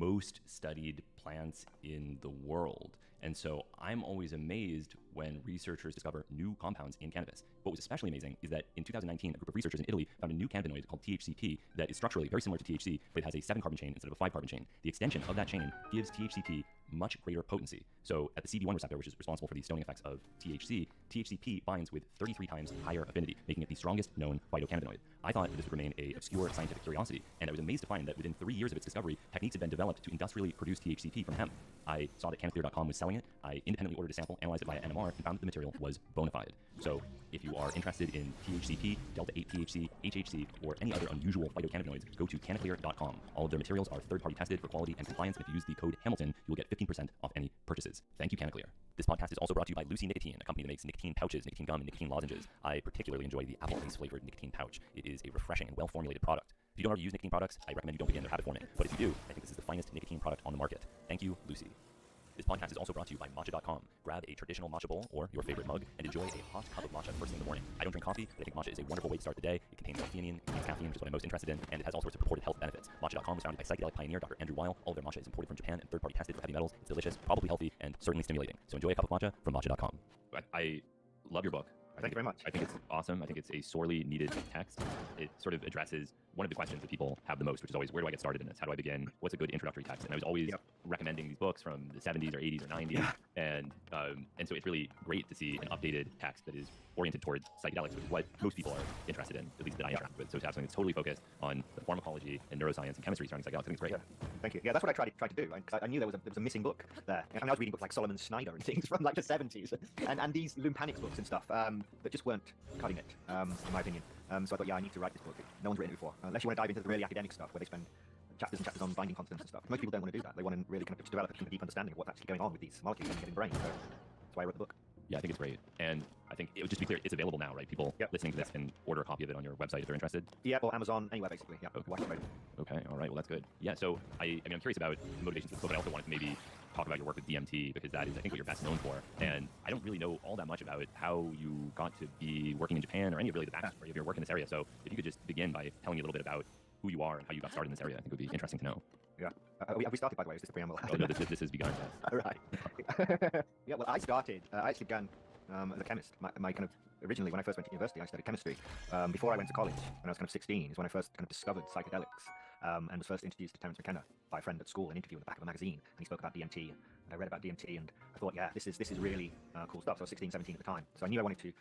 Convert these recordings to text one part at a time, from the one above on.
most studied plants in the world. And so I'm always amazed when researchers discover new compounds in cannabis. What was especially amazing is that in 2019, a group of researchers in Italy found a new cannabinoid called THCP that is structurally very similar to THC, but it has a 7-carbon chain instead of a 5-carbon chain. The extension of that chain gives THCP much greater potency. So at the CB1 receptor, which is responsible for the stoning effects of THC, THCP binds with 33 times higher affinity, making it the strongest known phytocannabinoid. I thought that this would remain a obscure scientific curiosity, and I was amazed to find that within 3 years of its discovery, techniques had been developed to industrially produce THCP from hemp. I saw that CannClear.com was selling it. I independently ordered a sample, analyzed it via NMR, and found that the material was bona fide. So if you are interested in THCP, Delta-8 THC, HHC, or any other unusual phytocannabinoids, go to CannClear.com. All of their materials are third-party tested for quality and compliance. If you use the code Hamilton, you will get 15% off any purchases. Thank you, CannClear. This podcast is also brought to you by Lucy Nicotine, a company that makes nicotine pouches, nicotine gum, and nicotine lozenges. I particularly enjoy the apple ice-flavored nicotine pouch. It is a refreshing and well-formulated product. If you don't already use nicotine products, I recommend you don't begin. They're habit forming. But if you do, I think this is the finest nicotine product on the market. Thank you, Lucy. This podcast is also brought to you by Matcha.com. Grab a traditional matcha bowl or your favorite mug and enjoy a hot cup of matcha first thing in the morning. I don't drink coffee, but I think matcha is a wonderful way to start the day. It contains L-theanine, it contains caffeine, which is what I'm most interested in, and it has all sorts of purported health benefits. Matcha.com was founded by psychedelic pioneer Dr. Andrew Weil. All of their matcha is imported from Japan and third-party tested for heavy metals. It's delicious, probably healthy, and certainly stimulating. So enjoy a cup of matcha from Matcha.com. I love your book. Thank you very much. I think it's awesome. I think it's a sorely needed text. It sort of addresses one of the questions that people have the most, which is always, where do I get started in this? How do I begin? What's a good introductory text? And I was always recommending these books from the 70s or 80s or 90s. And so it's really great to see an updated text that is oriented towards psychedelics, which is what most people are interested in, at least that I interact with. So to have something that's totally focused on the pharmacology and neuroscience and chemistry surrounding psychedelics, I think it's great. Thank you. Yeah, that's what I tried to do. Because I knew there was a missing book there. I was reading books like Solomon Snyder and things from like the 70s, and these Lumpanics books and stuff that just weren't cutting it, in my opinion. So I thought, I need to write this book. No one's written it before, unless you want to dive into the really academic stuff where they spend chapters and chapters on binding constants and stuff. Most people don't want to do that. They want to really kind of just develop a deep understanding of what's actually going on with these molecules in the brain. So that's why I wrote the book. Yeah, I think it's great. And I think it would just be clear, it's available now, right? People listening to this can order a copy of it on your website if they're interested. Yeah, or Amazon, anywhere basically. Yeah. Okay. All right. Well, that's good. Yeah. So I'm curious about the motivations for the book, but I also wanted to maybe talk about your work with DMT, because that is, I think, what you're best known for. And I don't really know all that much about how you got to be working in Japan or any of really the backstory of your work in this area. So if you could just begin by telling me a little bit about who you are and how you got started in this area, I think it would be interesting to know. Yeah. Have we started, by the way? Is this a preamble? Oh, no, this has begun. Yes. All right. Yeah, well, I actually began as a chemist. My kind of, originally, when I first went to university, I studied chemistry. Before I went to college, when I was kind of 16, is when I first kind of discovered psychedelics, and was first introduced to Terence McKenna by a friend at school, an interview in the back of a magazine, and he spoke about DMT, and I read about DMT, and I thought, this is really cool stuff. So I was 16, 17 at the time. So I knew I wanted to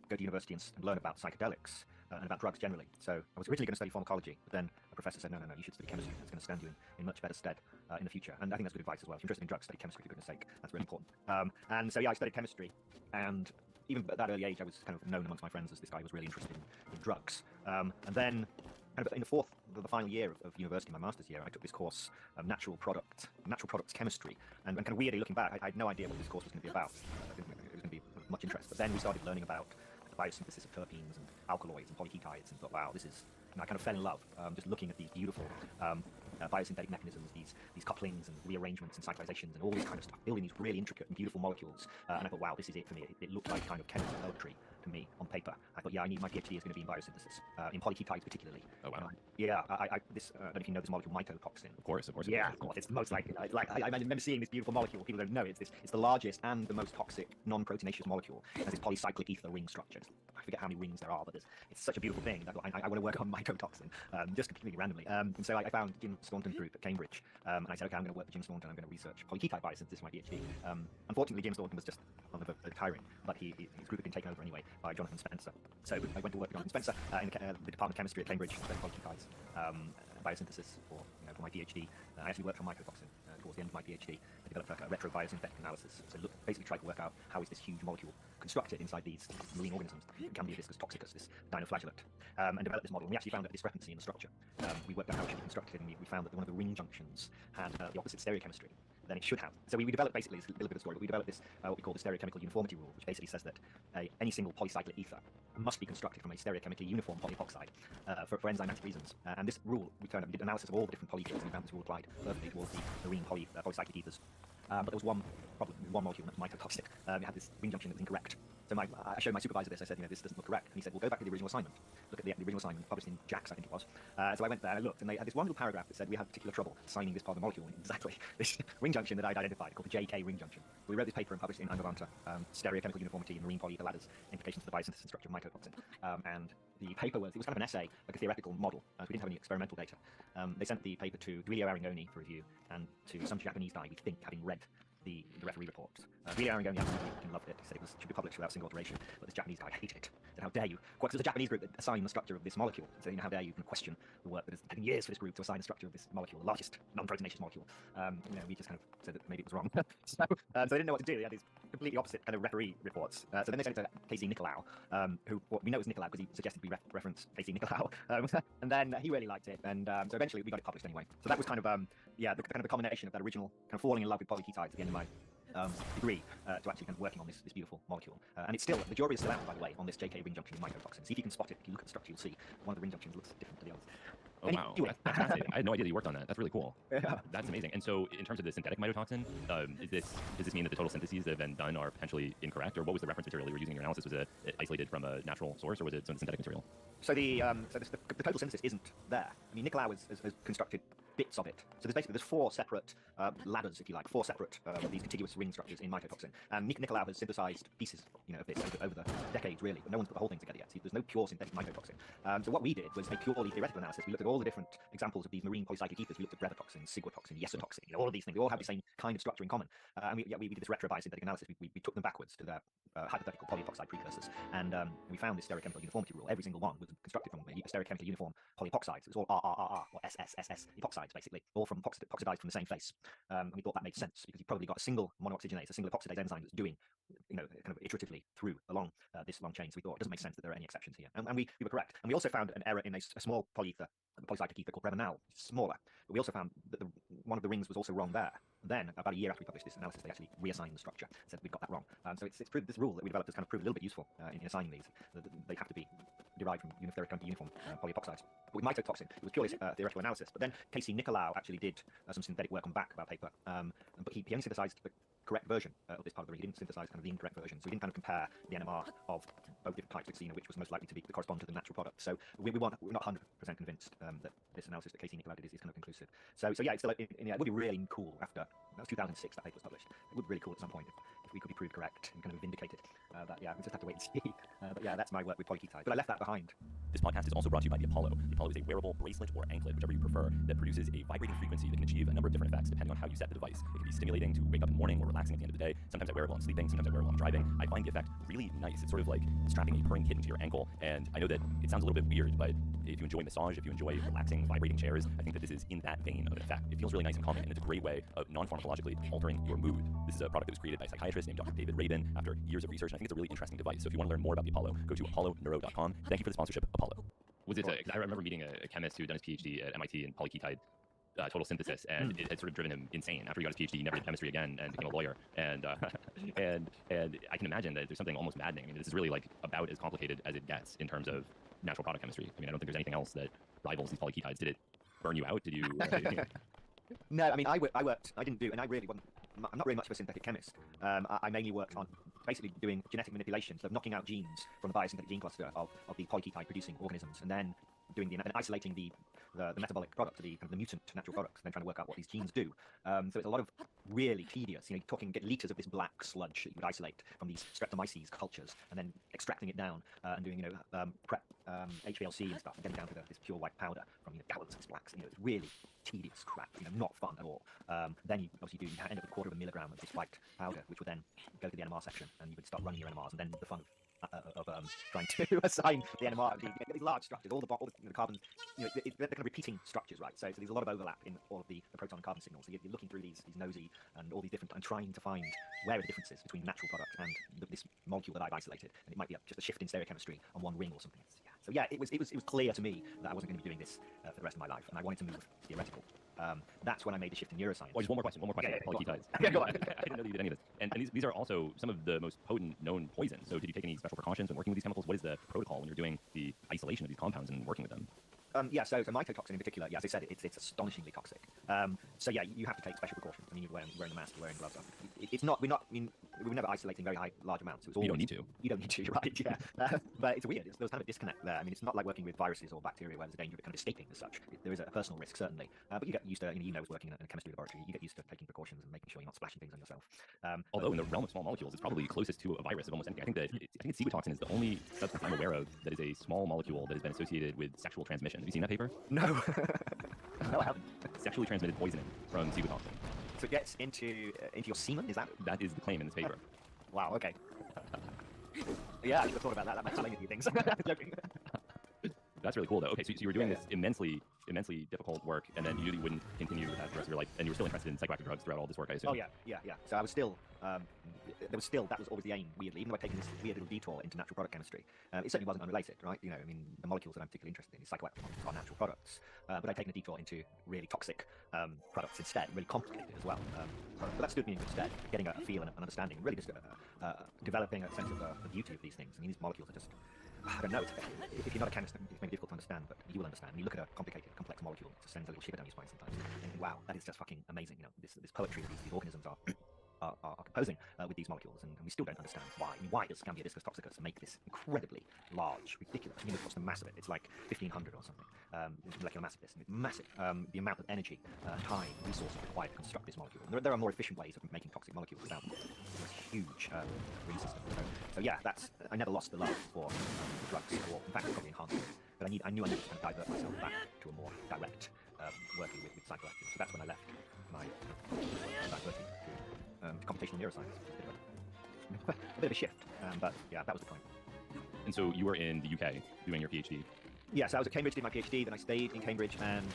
go to university and learn about psychedelics and about drugs generally. So I was originally going to study pharmacology, but then a professor said, no, you should study chemistry. That's going to stand you in much better stead in the future. And I think that's good advice as well. If you're interested in drugs, study chemistry, for goodness sake. That's really important. And so, I studied chemistry, and even at that early age, I was kind of known amongst my friends as this guy who was really interested in drugs. And then, kind of in the final year of university, my master's year, I took this course of natural products chemistry. And kind of weirdly looking back, I had no idea what this course was going to be about. I didn't think it was going to be of much interest. But then we started learning about the biosynthesis of terpenes and alkaloids and polyketides, and thought, wow, this is. And I kind of fell in love just looking at these beautiful biosynthetic mechanisms, these couplings and rearrangements and cyclizations and all this kind of stuff, building these really intricate and beautiful molecules. And I thought, wow, this is it for me. It looked like kind of chemical poetry to me on paper. I thought, I need my PhD is going to be in biosynthesis, in polyketides particularly. Oh, wow. I don't know if you know this molecule, mycotoxin. Of course. Yeah, of course. It's the most like I remember seeing this beautiful molecule. People don't know it's the largest and the most toxic non-proteinaceous molecule. It has this polycyclic ether ring structure. I forget how many rings there are, but it's such a beautiful thing that I want to work on mycotoxin, just completely randomly. And so I found Jim Staunton's group at Cambridge, and I said, okay, I'm going to work with Jim Staunton. I'm going to research polyketide biosynthesis for my PhD. Unfortunately, Jim Staunton was just on the retiring, but his group had been taken over anyway by Jonathan Spencer. So I went to work with Jonathan Spencer in the Department of Chemistry at Cambridge, studying polyketides, biosynthesis for my PhD. I actually worked on mycotoxin towards the end of my PhD. I developed a retrobiosynthetic analysis. So basically tried to work out how is this huge molecule constructed inside these marine organisms, Cambiodiscus toxicus, this dinoflagellate, and developed this model. And we actually found a discrepancy in the structure. We worked out how it should be constructed, and we found that one of the ring junctions had the opposite stereochemistry than it should have. So we developed, basically, it's a little bit of a story, but we developed this, what we call the stereochemical uniformity rule, which basically says that any single polycyclic ether must be constructed from a stereochemically uniform polyepoxide for enzymatic reasons. And this rule, we did analysis of all the different polyethers, and we found this rule applied perfectly towards the marine polycyclic ethers. But there was one problem, one molecule, mycotoxic. It had this ring junction that was incorrect. So I showed my supervisor this. I said, this doesn't look correct. And he said, well, go back to the original assignment. Look at the original assignment published in JAX, I think it was. So I went there and I looked, and they had this one little paragraph that said we had particular trouble assigning this part of the molecule exactly this ring junction that I'd identified, called the JK ring junction. So we wrote this paper and published it in Angovanta, Stereochemical Uniformity in Marine Polyether Ladders, Implications for the Biosynthesis and Structure of Mycotoxin. And the paper was kind of an essay, like a theoretical model. We didn't have any experimental data. They sent the paper to Giulio Arangoni for review, and to some Japanese guy, we think, having read the referee report. Giulio Arangoni absolutely loved it. He said it should be published without a single alteration, but this Japanese guy hated it. He said, how dare you? Because it was a Japanese group that assigned the structure of this molecule. So, how dare you question the work that has taken years for this group to assign the structure of this molecule, the largest non-proteinaceous molecule. We just kind of said that maybe it was wrong. So they didn't know what to do. They had these completely opposite kind of referee reports. So then they sent it to Casey Nicolau, who we know is Nicolau because he suggested we reference Casey Nicolau. And then he really liked it, and so eventually we got it published anyway. So that was kind of the combination of that original kind of falling in love with polyketides at the end of my degree to actually kind of working on this beautiful molecule. And it's still, the jury is still out, by the way, on this JK ring junction in mycotoxin. See if you can spot it. If you look at the structure, you'll see one of the ring junctions looks different to the others. Oh, wow. That's fascinating. I had no idea that you worked on that. That's really cool. Yeah. That's amazing. And so in terms of the synthetic mycotoxin, does this mean that the total syntheses that have been done are potentially incorrect? Or what was the reference material you were using in your analysis? Was it isolated from a natural source, or was it some synthetic material? So the total synthesis isn't there. I mean, Nicolau has constructed bits of it. So there's four separate ladders, if you like, four separate these contiguous ring structures in mycotoxin. And Nicolau has synthesized pieces, of this over the decades, really, but no one's put the whole thing together yet. So there's no pure synthetic mycotoxin. So what we did was a purely theoretical analysis. We looked at all the different examples of these marine polycyclic ethers. We looked at brevetoxin, ciguatoxin, yesotoxin, all of these things. They all have the same kind of structure in common. And we did this retrobiosynthetic analysis. We took them backwards to their hypothetical polyepoxide precursors, and we found this stereochemical uniformity rule. Every single one was constructed from a stereochemically uniform polyepoxides. It was all RRRR, or SSSS epoxides, basically, all from oxidized from the same face. And we thought that made sense because you've probably got a single monooxygenase, a single epoxidase enzyme that's doing, kind of iteratively through along this long chain. So we thought it doesn't make sense that there are any exceptions here. And we were correct. And we also found an error in a small polyether, polycyclic ether called Brevanal, smaller. But we also found that one of the rings was also wrong there. Then, about a year after we published this analysis, they actually reassigned the structure, said we've got that wrong. So it's proved this rule that we developed has kind of proved a little bit useful in assigning these. They have to be derived from uniform polyepoxides. But with mycotoxin, it was purely theoretical analysis. But then Casey Nicolau actually did some synthetic work on back of our paper. But he only synthesized the correct version of this part of the ring. He didn't synthesize kind of the incorrect version. So we didn't kind of compare the NMR of both different types, which was most likely to correspond to the natural product. So we're not 100% convinced that this analysis that Casey Nicolau did is kind of conclusive. So yeah, it's still, it would be really cool after, that was 2006 that paper was published. It would be really cool at some point if we could be proved correct and kind of vindicated. But yeah, we just have to wait and see. But yeah, that's my work with polyketides. But I left that behind. This podcast is also brought to you by the Apollo. The Apollo is a wearable bracelet or anklet, whichever you prefer, that produces a vibrating frequency that can achieve a number of different effects depending on how you set the device. It can be stimulating to wake up in the morning or relaxing at the end of the day. Sometimes I wear it while I'm sleeping, sometimes I wear it while I'm driving. I find the effect really nice. It's sort of like strapping a purring kitten to your ankle. And I know that it sounds a little bit weird, but if you enjoy massage, if you enjoy relaxing, vibrating chairs, I think that this is in that vein of an effect. It feels really nice and calming, and it's a great way of non-pharmacologically altering your mood. This is a product that was created by a psychiatrist named Dr. David Rabin after years of research, and I think it's a really interesting device. So if you want to learn more about the Apollo, go to apolloneuro.com. Thank you for the sponsorship, Apollo. I remember meeting a chemist who had done his PhD at MIT in polyketide total synthesis, and it had sort of driven him insane. After he got his PhD, he never did chemistry again and became a lawyer. And I can imagine that there's something almost maddening. I mean, this is really like about as complicated as it gets in terms of natural product chemistry. I mean, I don't think there's anything else that rivals these polyketides. Did it burn you out? Did you? No, I mean, I worked. I didn't do, and I really wasn't. I'm not very much of a synthetic chemist. I mainly worked on basically doing genetic manipulation, so knocking out genes from the biosynthetic gene cluster of the polyketide producing organisms, and then isolating the metabolic product to the kind of the mutant natural products, and then trying to work out what these genes do. So it's a lot of really tedious, get liters of this black sludge that you would isolate from these Streptomyces cultures, and then extracting it down and doing prep HPLC and stuff, and getting down to this pure white powder from gallons of this blacks. It's really tedious crap, not fun at all. Then you obviously end up with 1/4 milligram of this white powder, which would then go to the NMR section, and you would start running your NMRs, and then the fun of trying to assign the NMR. These large structures, all the carbons, they're kind of repeating structures, right? So there's a lot of overlap in all of the proton and carbon signals. So you're looking through these nosy and all these different, and trying to find where are the differences between the natural product and this molecule that I've isolated. And it might be just a shift in stereochemistry on one ring or something. So yeah, it was clear to me that I wasn't going to be doing this for the rest of my life, and I wanted to move theoretical. That's when I made the shift in neuroscience. Oh, just one more question. Yeah, polyketides. Yeah, go on. I didn't know that you did any of this. And these are also some of the most potent known poisons. So did you take any special precautions when working with these chemicals? What is the protocol when you're doing the isolation of these compounds and working with them? Yeah, so mycotoxin in particular, yeah, as I said, it's astonishingly toxic. So yeah, you have to take special precautions. I mean, you're wearing a mask, you're wearing gloves. It's not, I mean, we're never isolating very large amounts. So it's always, You don't need to. You don't need to, you're right, yeah. But it's weird. There's kind of a disconnect there. I mean, it's not like working with viruses or bacteria where there's a danger of it kind of escaping as such. There is a personal risk, certainly. But you get used to, you know, working in a chemistry laboratory, you get used to taking precautions and making sure you're not splashing things on yourself. Although in the realm of small molecules, it's probably closest to a virus of almost anything. I think ciguatoxin is the only substance I'm aware of that is a small molecule that has been associated with sexual transmission. Have you seen that paper? No. No, I haven't. Sexually transmitted poisoning from ciguatoxin. So it gets into your semen, is that? That is the claim in this paper. Wow, okay. Yeah, I should have thought about that. That might explain a few things. Joking. That's really cool, though. Okay, so you were doing this immensely difficult work, and then you really wouldn't continue with that the rest of your life, and you were still interested in psychoactive drugs throughout all this work, I assume. Oh yeah. So I was still, that was always the aim, weirdly, even though I'd taken this weird little detour into natural product chemistry. It certainly wasn't unrelated, right? You know, I mean, the molecules that I'm particularly interested in is psychoactive molecules are natural products. But I'd taken a detour into really toxic products instead, really complicated as well. But that stood me in good stead, getting a feel and an understanding, really just developing a sense of the beauty of these things. I mean, these molecules are just, I don't know, if you're not a chemist, it's maybe difficult to understand, but you will understand. When you look at a complicated, complex molecule, it just sends a little shiver down your spine sometimes. And wow, that is just fucking amazing. You know, this poetry that these organisms are composing with these molecules, and we still don't understand why. I mean, why does Scambia discus toxicus make this incredibly large, ridiculous? I mean, what's the mass of it? It's like 1,500 or something. Molecular mass of this. It's massive. The amount of energy, time, resources required to construct this molecule. And there are more efficient ways of making toxic molecules without this huge green system. So yeah, I never lost the love for drugs, or in fact, probably enhanced it. But I knew I needed to kind of divert myself back to a more direct working with psychoactives. So that's when I left my diverting to computational neuroscience. A bit of a shift, but yeah, that was the point. And so you were in the UK doing your PhD. Yeah, so I was at Cambridge, did my PhD, then I stayed in Cambridge and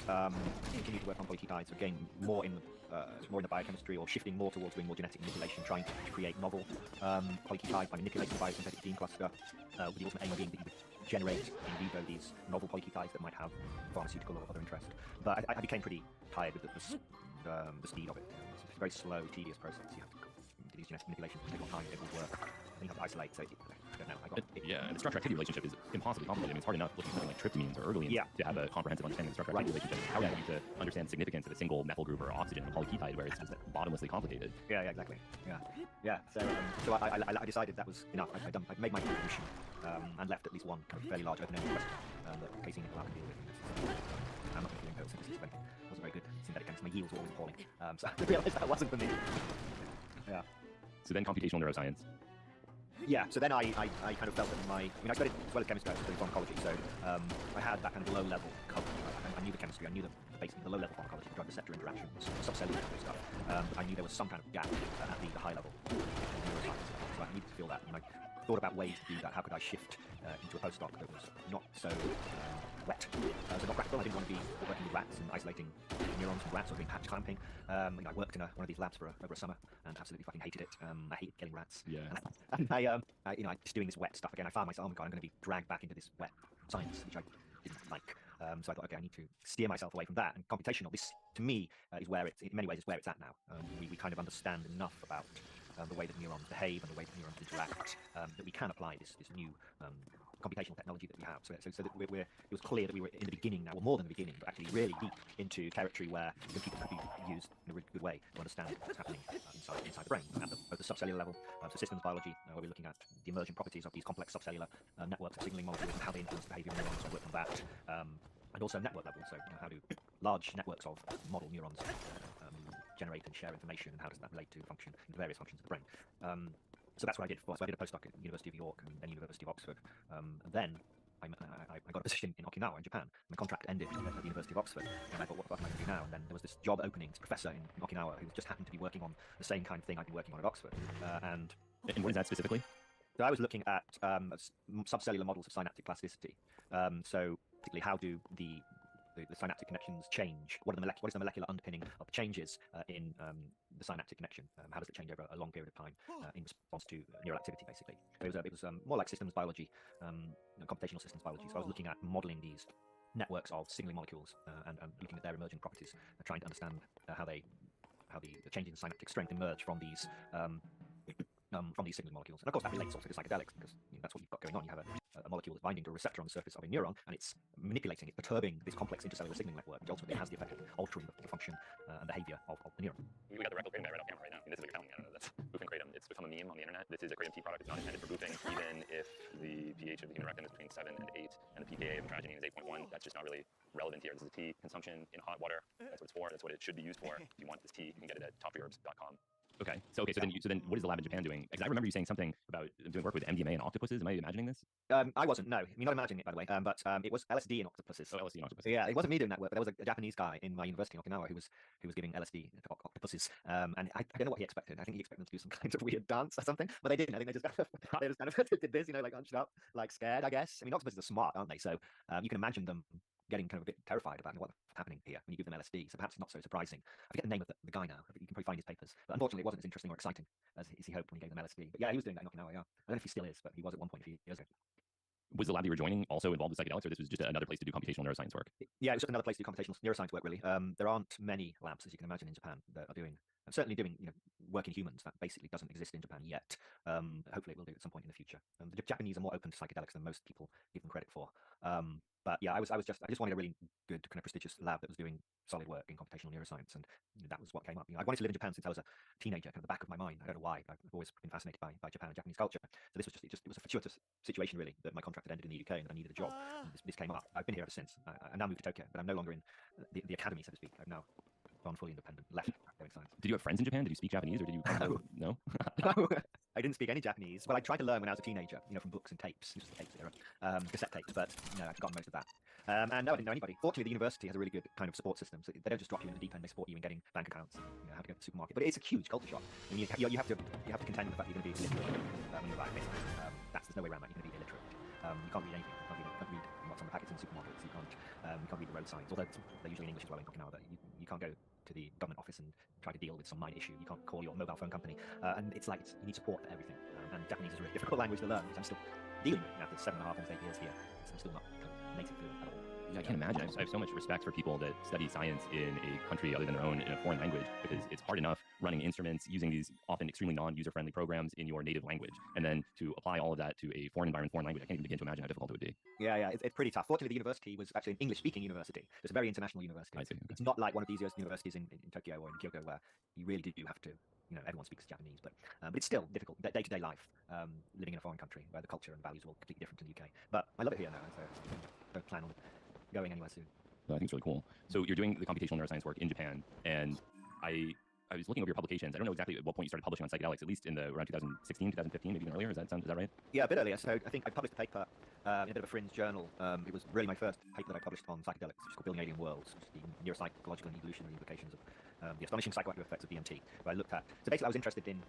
continued to work on polypeptides, so again, more in the biochemistry, or shifting more towards doing more genetic manipulation, trying to create novel polypeptides by manipulating the biosynthetic gene cluster, with the ultimate aim being that you would generate in vivo these novel polypeptides that might have pharmaceutical or other interest. But I became pretty tired with the speed of it. It's a very slow, tedious process. You have to do these genetic manipulations, take on time, it will work. And you have to isolate, so I don't know. Yeah, and the structure-activity relationship is impossibly complicated. I mean, it's hard enough looking at something like tryptamines or ergolines to have a comprehensive understanding of the structure-activity relationship. How are you going to understand the significance of a single methyl group or oxygen in a polypeptide where it's just bottomlessly complicated? Yeah, exactly. Yeah. So I decided that was enough. I'd made my contribution and left at least one kind of fairly large open-ended question that Casey Nicolau can deal with. I'm not going to do photosynthesis, but it wasn't very good synthetic chemistry. My yields were always appalling. So I realised that wasn't for me. Yeah. So then computational neuroscience. Yeah, so then I kind of felt that I studied, as well as chemistry, I studied pharmacology, so I had that kind of low-level coverage. I knew the chemistry, I knew basically the low-level pharmacology, drug-receptor interactions, subcellular stuff. But I knew there was some kind of gap at the high-level neuroscience level, so I needed to fill that. And I thought about ways to do that. How could I shift into a postdoc that was not so wet, so not practical? I didn't want to be working with rats and isolating neurons from rats or doing patch clamping. I worked in one of these labs for over a summer and absolutely fucking hated it. I hated killing rats. Yeah. And I just doing this wet stuff again. I found myself, oh my god, I'm going to be dragged back into this wet science, which I didn't like. So I thought, okay, I need to steer myself away from that. And computational, this to me is where it's, in many ways, is where it's at now. We kind of understand enough about the way that neurons behave and the way that neurons interact that we can apply this new computational technology that we have. So that it was clear that we were in the beginning now, or more than the beginning, but actually really deep into territory where computers could be used in a really good way to understand what's happening inside the brain, at both the subcellular level, so systems biology, where we're looking at the emergent properties of these complex subcellular networks of signaling molecules and how they influence the behavior of neurons, and work on that. And also network level, so how do large networks of model neurons generate and share information, and how does that relate to various functions of the brain. So that's what I did before. So I did a postdoc at the University of York and then University of Oxford. And then I got a position in Okinawa in Japan. My contract ended at the University of Oxford, and I thought, what am I going to do now? And then there was this job opening, this professor in Okinawa who just happened to be working on the same kind of thing I'd been working on at Oxford. And what is that specifically? So I was looking at subcellular models of synaptic plasticity. So particularly, how do the synaptic connections change? What is the molecular underpinning of the changes in the synaptic connection? How does it change over a long period of time in response to neural activity, basically? So it was more like systems biology, computational systems biology. So I was looking at modeling these networks of signaling molecules and looking at their emergent properties, trying to understand how the changes in synaptic strength emerge from these from these signaling molecules. And of course, that relates also to psychedelics because that's what you've got going on. You have a molecule that's binding to a receptor on the surface of a neuron, and it's manipulating, it's perturbing this complex intercellular signaling network, which ultimately has the effect of altering the function and behavior of the neuron. We got the rectal kratom guy right off camera right now. I mean, this is what you're telling me. I don't know. That's boofing kratom. It's become a meme on the internet. This is a kratom tea product. It's not intended for boofing, even if the pH of the human rectum is between 7 and 8, and the pKa of metragine is 8.1. That's just not really relevant here. This is tea consumption in hot water. That's what it's for. That's what it should be used for. If you want this tea, you can get it at topherbs.com. Okay. So then what is the lab in Japan doing? Because I remember you saying something about doing work with MDMA and octopuses. Am I imagining this? I wasn't. No, you're not imagining it, by the way. But it was LSD in octopuses. Oh, LSD and octopuses. Yeah, it wasn't me doing that work, but there was a Japanese guy in my university in Okinawa who was giving LSD to octopuses. And I don't know what he expected. I think he expected them to do some kind of weird dance or something, but they didn't. I think they just kind of did this, like hunched up, like scared, I guess. I mean, octopuses are smart, aren't they? So you can imagine them getting kind of a bit terrified about what's happening here when you give them LSD. So perhaps it's not so surprising. I forget the name of the guy now. You can probably find his papers. But unfortunately, it wasn't as interesting or exciting as he hoped when he gave them LSD. But yeah, he was doing that in Okinawa, yeah. I don't know if he still is, but he was at one point a few years ago. Was the lab you were joining also involved with psychedelics, or this was just another place to do computational neuroscience work? Yeah, it was just another place to do computational neuroscience work, really. There aren't many labs, as you can imagine, in Japan that are doing, certainly doing, work in humans. That basically doesn't exist in Japan yet. Hopefully it will do at some point in the future. The Japanese are more open to psychedelics than most people give them credit for. But yeah, I just wanted a really good, kind of prestigious lab that was doing solid work in computational neuroscience, and that was what came up. I wanted to live in Japan since I was a teenager, kind of the back of my mind. I don't know why. I've always been fascinated by Japan and Japanese culture. So this was it was a fortuitous situation, really, that my contract had ended in the UK and I needed a job. And this came up. I've been here ever since. I now moved to Tokyo, but I'm no longer in the academy, so to speak. I've now gone fully independent, left academic science. Did you have friends in Japan? Did you speak Japanese, or did you? No. No, I didn't speak any Japanese. Well, I tried to learn when I was a teenager, from books and tapes, just the tapes era, cassette tapes, but I've forgotten most of that. And no, I didn't know anybody. Fortunately, the university has a really good kind of support system. So they don't just drop you in the deep end; they support you in getting bank accounts and how to go to the supermarket. But it's a huge culture shock. I mean, you have to contend with the fact that you're going to be illiterate when you arrive. Basically, there's no way around that. You're going to be illiterate. You can't read anything. You can't read what's on the packets in supermarkets. You can't read the road signs. Although they're usually in English as well in Okinawa. That you can't go to the government office and try to deal with some minor issue. You can't call your mobile phone company, and it's like you need support for everything. And Japanese is a really difficult language to learn, which I'm still dealing with after 7.5, almost 8 years here. So I'm still not kind of native fluent at all. Yeah, I can't imagine. I have so much respect for people that study science in a country other than their own in a foreign language, because it's hard enough running instruments using these often extremely non-user-friendly programs in your native language, and then to apply all of that to a foreign environment, foreign language. I can't even begin to imagine how difficult it would be. Yeah, it's pretty tough. Fortunately, the university was actually an English-speaking university. It's a very international university. I see. Okay. It's not like one of these universities in Tokyo or in Kyoto where you really do have to. Everyone speaks Japanese, but it's still difficult day-to-day life living in a foreign country where the culture and values are all completely different in the UK. But I love it here now, so I don't plan on going anywhere soon. I think it's really cool. So you're doing the computational neuroscience work in Japan, and I was looking over your publications. I don't know exactly at what point you started publishing on psychedelics, at least in around 2016, 2015, maybe even earlier. Is that right? Yeah, a bit earlier. So I think I published a paper in a bit of a fringe journal. It was really my first paper that I published on psychedelics, which is called Building Alien Worlds, which is the neuropsychological and evolutionary implications of the astonishing psychoactive effects of DMT, where I looked at. So basically, I was interested in,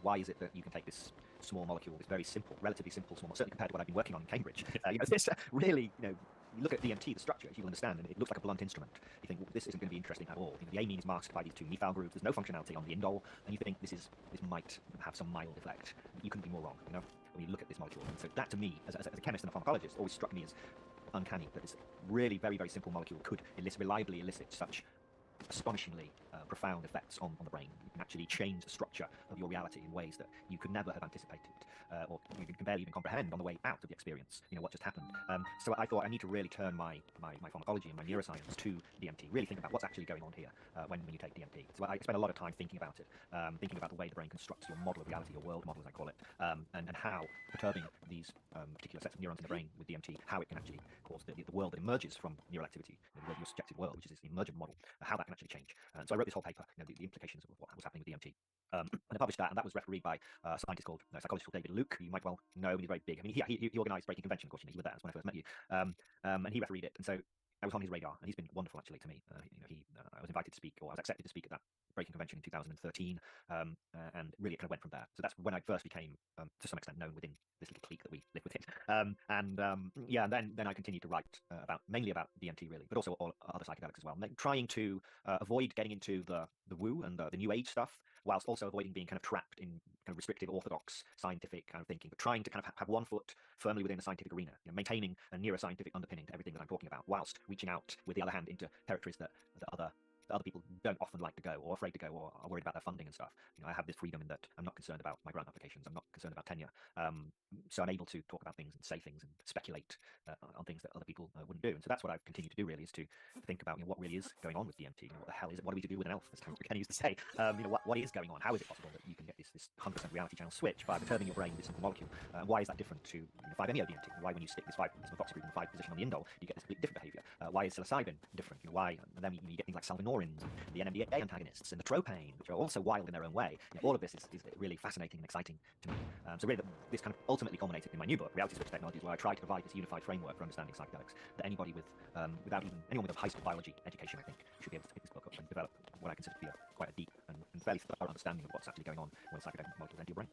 why is it that you can take this small molecule, this very simple, relatively simple small, certainly compared to what I've been working on in Cambridge. This really, you look at DMT, the structure, as you will understand, and it looks like a blunt instrument. You think, well, this isn't going to be interesting at all. The amine is masked by these two methyl groups. There's no functionality on the indole, and you think this might have some mild effect. You couldn't be more wrong, when you look at this molecule. And so that, to me, as a chemist and a pharmacologist, always struck me as uncanny that this really very, very simple molecule could reliably elicit such astonishingly profound effects on the brain. You can actually change the structure of your reality in ways that you could never have anticipated, or you can barely even comprehend on the way out of the experience, what just happened. So I thought I need to really turn my pharmacology and my neuroscience to DMT, really think about what's actually going on here when you take DMT. So I spent a lot of time thinking about it, thinking about the way the brain constructs your model of reality, your world model, as I call it, and how perturbing these particular sets of neurons in the brain with DMT, how it can actually cause the world that emerges from neural activity, your subjective world, which is this emergent model, how that can actually change. So I wrote this whole paper, the implications of what was happening with DMT. And I published that, and that was refereed by a scientist called, a psychologist called David Luke, who you might well know, and he's very big. I mean, he organised Breaking Convention, of course, you were there, that's when I first met you. And he refereed it, and so I was on his radar, and he's been wonderful actually to me. I was invited to speak, or I was accepted to speak at that Breaking Convention in 2013, and really it kind of went from there. So that's when I first became, to some extent, known within this little clique that we live within. And then I continued to write mainly about DMT, really, but also all other psychedelics as well, trying to avoid getting into the woo and the new age stuff, whilst also avoiding being kind of trapped in kind of restrictive, orthodox, scientific kind of thinking, but trying to kind of have one foot firmly within the scientific arena, maintaining a neuroscientific underpinning to everything that I'm talking about, whilst reaching out with the other hand into territories that other that other people don't often like to go, or afraid to go, or are worried about their funding and stuff. I have this freedom in that I'm not concerned about my grant applications. I'm not concerned about tenure. So I'm able to talk about things and say things and speculate on things that other people wouldn't do. And so that's what I've continued to do, really, is to think about what really is going on with DMT. What the hell is it? What do we do with an elf, as Ken used to say? What is going on? How is it possible that you can get this 100% reality channel switch by perturbing your brain with this simple molecule? Why is that different to 5-MeO-DMT? Why, when you stick this methoxy group in the 5 position on the indole, you get this completely different behavior? Why is psilocybin different? Why? And then you get things like salvinorins, and the NMDA antagonists, and the tropane, which are also wild in their own way. All of this is really fascinating and exciting to me. So really, this kind of ultimately culminated in my new book, Reality Switch Technologies, where I try to provide this unified framework for understanding psychedelics that anybody without even anyone with a high school biology education, I think, should be able to pick this book up and develop what I consider to be quite a deep and fairly thorough understanding of what's actually going on when psychedelic molecules enter your brain.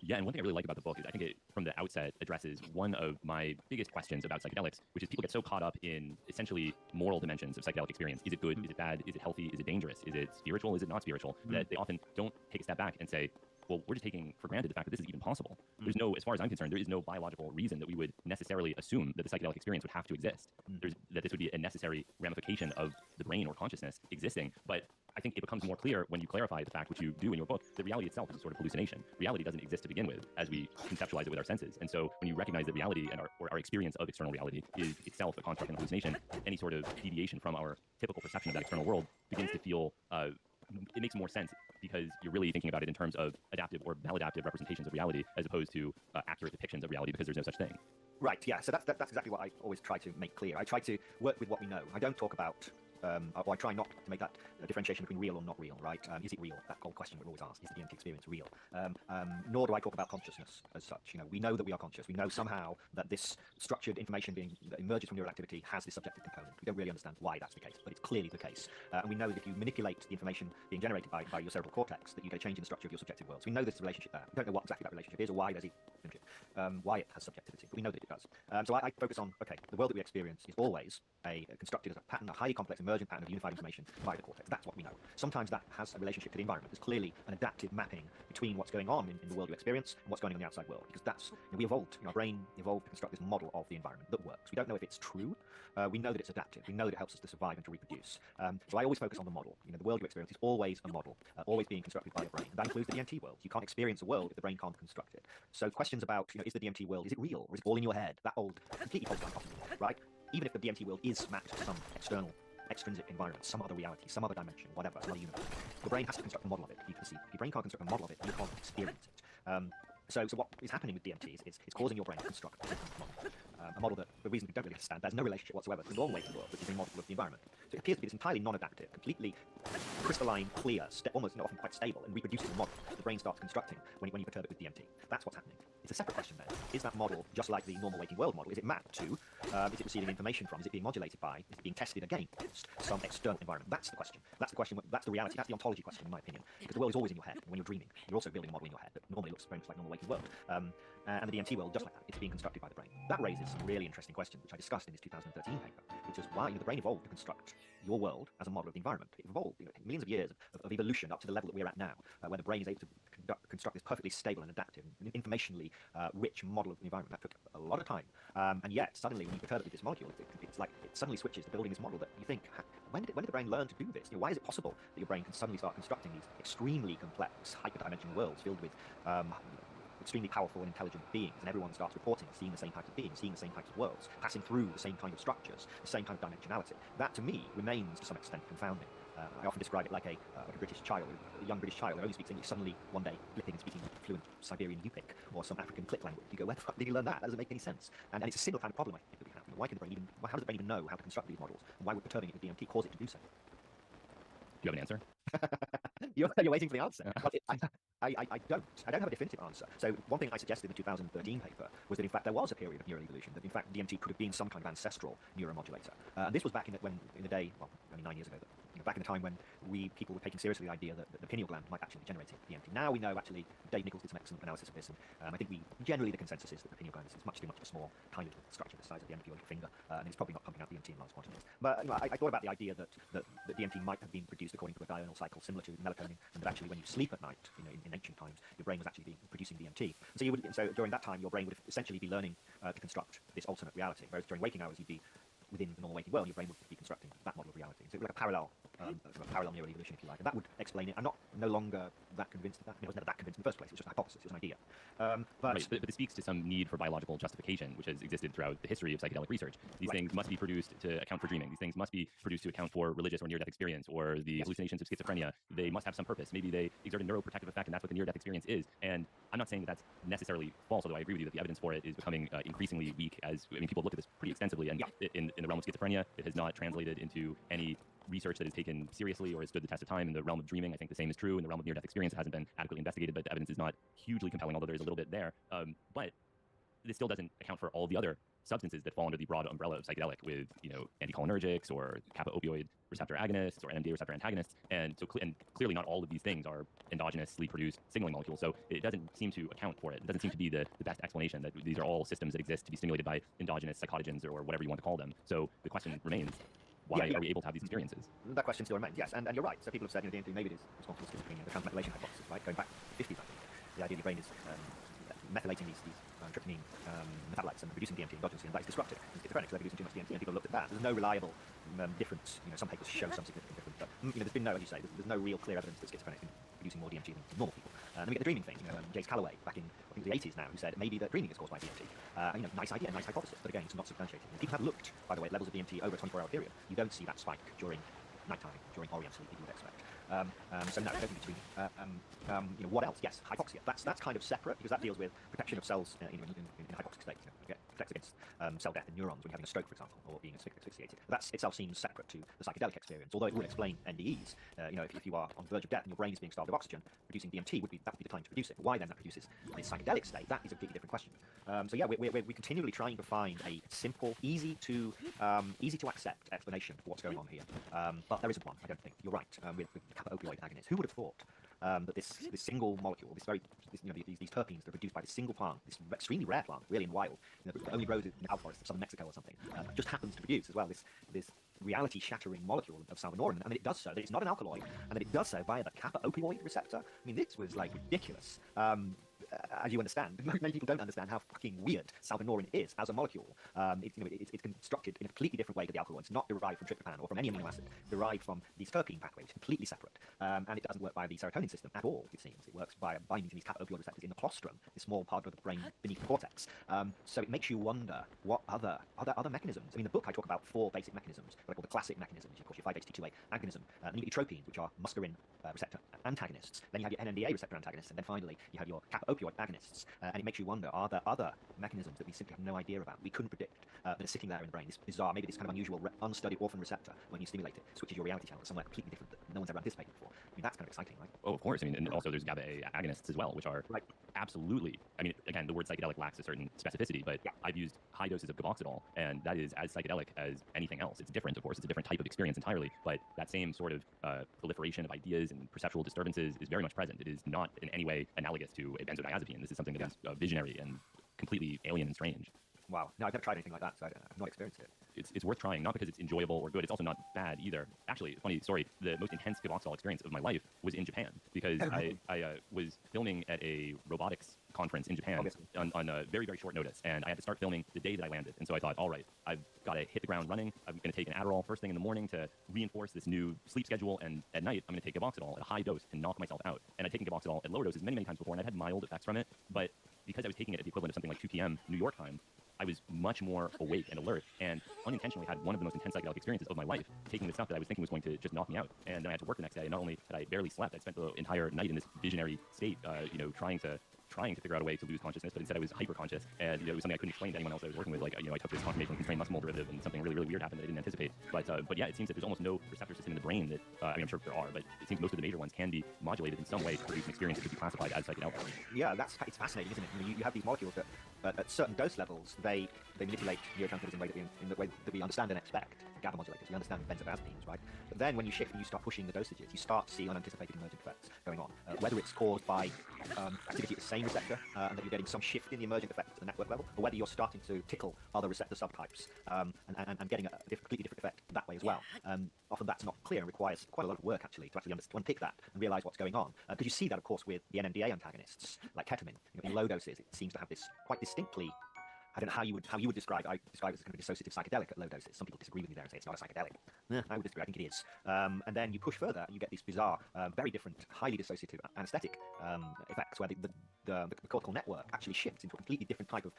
Yeah, and one thing I really like about the book is I think it, from the outset, addresses one of my biggest questions about psychedelics, which is people get so caught up in essentially moral dimensions of psychedelic experience. Is it good? Is it bad? Is it healthy? Is it dangerous? Is it spiritual? Is it not spiritual? That they often don't take a step back and say, well, we're just taking for granted the fact that this is even possible. There's no, as far as I'm concerned, there is no biological reason that we would necessarily assume that the psychedelic experience would have to exist. That this would be a necessary ramification of the brain or consciousness existing. But I think it becomes more clear when you clarify the fact, which you do in your book, that reality itself is a sort of hallucination. Reality doesn't exist to begin with, as we conceptualize it with our senses. And so when you recognize that reality and our experience of external reality is itself a construct and hallucination, any sort of deviation from our typical perception of that external world begins to feel, it makes more sense because you're really thinking about it in terms of adaptive or maladaptive representations of reality as opposed to accurate depictions of reality, because there's no such thing. Right, yeah, so that's exactly what I always try to make clear. I try to work with what we know. I don't talk about, or I try not to make that differentiation between real or not real, right? Is it real? That old question we're always asked, is the DMT experience real? Nor do I talk about consciousness as such. We know that we are conscious. We know somehow that this structured information that emerges from neural activity has this subjective component. We don't really understand why that's the case, but it's clearly the case. And we know that if you manipulate the information being generated by your cerebral cortex, that you get a change in the structure of your subjective world. So we know there's a relationship there. We don't know what exactly that relationship is or why there's a relationship, why it has subjectivity, but we know that it does. So I focus on, okay, the world that we experience is always constructed as a pattern, a highly complex emergent pattern of unified information by the cortex. That's what we know. Sometimes that has a relationship to the environment. There's clearly an adaptive mapping between what's going on in the world you experience and what's going on in the outside world, because that's, we evolved, our brain evolved to construct this model of the environment that works. We don't know if it's true. We know that it's adaptive. We know that it helps us to survive and to reproduce. So I always focus on the model. The world you experience is always a model, always being constructed by your brain. And that includes the DMT world. You can't experience a world if the brain can't construct it. So questions about, is the DMT world, is it real, or is it all in your head? That old, completely false dichotomy, right? Even if the DMT world is mapped to some extrinsic environment, some other reality, some other dimension, whatever, some other universe, your brain has to construct a model of it to be perceived. If your brain can't construct a model of it, you can't experience it. So what is happening with DMT is it's causing your brain to construct a model that, for reasons we don't really understand, there's no relationship whatsoever to the normal-weighted world, which is a model of the environment. So it appears to be this entirely non-adaptive, completely crystalline, clear, almost often quite stable and reproducible model the brain starts constructing when you perturb it with DMT. That's what's happening. It's a separate question then. Is that model just like the normal waking world model? Is it mapped to? Is it receiving information from? Is it being modulated by? Is it being tested against some external environment? That's the question. That's the question. That's the reality. That's the ontology question, in my opinion. Because the world is always in your head. And when you're dreaming, you're also building a model in your head that normally looks very much like normal waking world. And the DMT world, just like that, it's being constructed by the brain. That raises some really interesting questions, which I discussed in this 2013 paper, which is why the brain evolved to construct your world as a model of the environment. It evolved, millions of years of evolution up to the level that we're at now, where the brain is able to construct this perfectly stable and adaptive, and informationally rich model of the environment. That took a lot of time, and yet suddenly, when you perturb it with this molecule, it's like it suddenly switches to building this model that you think, when did the brain learn to do this? Why is it possible that your brain can suddenly start constructing these extremely complex, hyperdimensional worlds filled with extremely powerful and intelligent beings, and everyone starts reporting, seeing the same types of beings, seeing the same types of worlds, passing through the same kind of structures, the same kind of dimensionality. That, to me, remains to some extent confounding. I often describe it like a British child, a young British child who only speaks English, suddenly one day flipping and speaking fluent Siberian Yupik or some African click language. You go, where the fuck did you learn that? That doesn't make any sense. And it's a similar kind of problem, I think, that we have. Why can the brain how does the brain even know how to construct these models? And why would perturbing it with DMT cause it to do so? Do you have an answer? You're waiting for the answer. I don't have a definitive answer. So one thing I suggested in the 2013 paper was that in fact there was a period of neuroevolution, that in fact DMT could have been some kind of ancestral neuromodulator. And this was back in the day, well, only 9 years ago, but back in the time when people were taking seriously the idea that the pineal gland might actually be generating DMT. Now we know actually, Dave Nichols did some excellent analysis of this, and I think generally the consensus is that the pineal gland is much too much of a small, tiny little structure the size of the end of your finger, and it's probably not pumping out DMT in large quantities. But I thought about the idea that DMT might have been produced according to a diurnal cycle similar to melatonin, and that actually when you sleep at night, in ancient times, your brain was actually producing DMT. So during that time, your brain would essentially be learning to construct this alternate reality, whereas during waking hours, you'd be within the normal waking world, your brain would be constructing that model of reality. So it was like a parallel sort of parallel neural evolution, if you like. And that would explain it. I'm no longer that convinced of that. I was never that convinced in the first place. It was just a hypothesis, it was an idea. Right, but it speaks to some need for biological justification, which has existed throughout the history of psychedelic research. These things must be produced to account for dreaming. These things must be produced to account for religious or near-death experience, or the hallucinations of schizophrenia. They must have some purpose. Maybe they exert a neuroprotective effect, and that's what the near-death experience is. And I'm not saying that that's necessarily false, although I agree with you that the evidence for it is becoming increasingly weak. People have looked at this pretty extensively, and in the realm of schizophrenia, it has not translated into any research that is taken seriously or has stood the test of time. In the realm of dreaming, I think the same is true. In the realm of near-death experience, it hasn't been adequately investigated, but the evidence is not hugely compelling, although there is a little bit there. But this still doesn't account for all the other substances that fall under the broad umbrella of psychedelic, with anticholinergics or kappa opioid receptor agonists or NMDA receptor antagonists, and clearly not all of these things are endogenously produced signaling molecules. So it doesn't seem to account for it. It doesn't seem to be the best explanation that these are all systems that exist to be stimulated by endogenous psychotogens or whatever you want to call them. So the question remains: why are we able to have these experiences? That question still remains, yes, and you're right. So people have said, DMT maybe it is responsible for schizophrenia, the transmethylation hypothesis, right, going back to the 50s, I think. The idea the brain is methylating these tryptamine metabolites and producing DMT endogenously, and that is disruptive in schizophrenics. They're producing too much DMT, and people have looked at that. There's no reliable difference. Some papers show some significant difference, but there's been no, as you say, there's no real clear evidence that schizophrenics have been producing more DMT than normal people. Then we get the dreaming thing. James Callaway, back in I think the 80s now, who said maybe that dreaming is caused by DMT. Nice idea, nice hypothesis, but again, it's not substantiated. And people have looked, by the way, at levels of DMT over a 24-hour period. You don't see that spike during nighttime, during REM sleep, you would expect. So no, I don't think between what else? Yes, hypoxia. That's kind of separate, because that deals with protection of cells in hypoxic states. Protects against cell death in neurons when you're having a stroke, for example, or being asphyxiated. But that itself seems separate to the psychedelic experience, although it would explain NDEs. If you are on the verge of death and your brain is being starved of oxygen, producing DMT would be the time to produce it. But why then that produces in a psychedelic state? That is a completely different question. We're continually trying to find a simple, easy to accept explanation for what's going on here. But there isn't one, I don't think. You're right. With kappa opioid agonists, who would have thought that this single molecule, these terpenes that are produced by this single plant, this extremely rare plant, really in the wild, that only grows in the alforests of southern Mexico or something, just happens to produce as well this reality-shattering molecule of salvinorin, and that it does so, that it's not an alkaloid, and that it does so via the kappa opioid receptor. I mean, this was like ridiculous. As you understand, many people don't understand how fucking weird salvinorin is as a molecule. It's constructed in a completely different way to the alkaloids, not derived from tryptophan or from any amino acid, derived from these terpene pathways, completely separate. And it doesn't work via the serotonin system at all, it seems. It works by binding to these kappa opioid receptors in the colostrum, this small part of the brain beneath the cortex. So it makes you wonder what other mechanisms. I mean, in the book I talk about 4 basic mechanisms, what I call the classic mechanisms. Of course, your 5-HT2A agonism, then you get your tropines, which are muscarine receptor antagonists. Then you have your NMDA receptor antagonists, and then finally you have your kappa opioid agonists. And it makes you wonder, are there other mechanisms that we simply have no idea about, we couldn't predict, that are sitting there in the brain, this bizarre, maybe this kind of unusual, unstudied orphan receptor, when you stimulate it, switches your reality channel to somewhere completely different that no one's ever anticipated before. I mean, that's kind of exciting, right? Oh, of course. I mean, and also there's GABA A agonists as well, which are absolutely, I mean, again, the word psychedelic lacks a certain specificity, but I've used high doses of gaboxidol, and that is as psychedelic as anything else. It's different, of course. It's a different type of experience entirely, but that same sort of proliferation of ideas and perceptual disturbances is very much present. It is not in any way analogous to a benzodiazepine. This is something that is visionary and completely alien and strange. Wow. No, I've never tried anything like that, so I've not experienced it. It's worth trying, not because it's enjoyable or good. It's also not bad either. Actually, funny story, the most intense gaboxidol experience of my life was in Japan, because I was filming at a robotics conference in Japan on a very, very short notice, and I had to start filming the day that I landed. And so I thought, all right, I've got to hit the ground running. I'm going to take an Adderall first thing in the morning to reinforce this new sleep schedule, and at night I'm going to take gaboxidol at a high dose to knock myself out. And I'd taken gaboxidol at lower doses many, many times before, and I'd had mild effects from it, but because I was taking it at the equivalent of something like 2 p.m. New York time, I was much more awake and alert, and unintentionally had one of the most intense psychedelic experiences of my life, taking the stuff that I was thinking was going to just knock me out. And then I had to work the next day, and not only had I barely slept, I spent the entire night in this visionary state, trying to figure out a way to lose consciousness, but instead I was hyper-conscious, and it was something I couldn't explain to anyone else I was working with. Like, I took this confirmation constrained muscle derivative, and something really, really weird happened that I didn't anticipate. But yeah, it seems that there's almost no receptor system in the brain that, I'm sure there are, but it seems most of the major ones can be modulated in some way to produce an experience that could be classified as psychedelic. Yeah, it's fascinating, isn't it? I mean, you have these molecules that, at certain dose levels, they manipulate neurotransmitters in the way that we understand and expect. GABA modulators, we understand benzodiazepines, right? But then when you shift and you start pushing the dosages, you start to see unanticipated emergent effects going on. Whether it's caused by activity at the same receptor, and that you're getting some shift in the emergent effect at the network level, or whether you're starting to tickle other receptor subtypes, and getting a completely different effect that way as well. Often that's not clear and requires quite a lot of work, actually, to actually unpick that and realize what's going on. Because you see that, of course, with the NMDA antagonists, like ketamine. In low doses, it seems to have this quite distinctly I don't know how you would describe it. I describe it as kind of a dissociative psychedelic at low doses. Some people disagree with me there and say it's not a psychedelic. I would disagree. I think it is. And then you push further, and you get these bizarre, very different, highly dissociative anesthetic effects, where the cortical network actually shifts into a completely different type of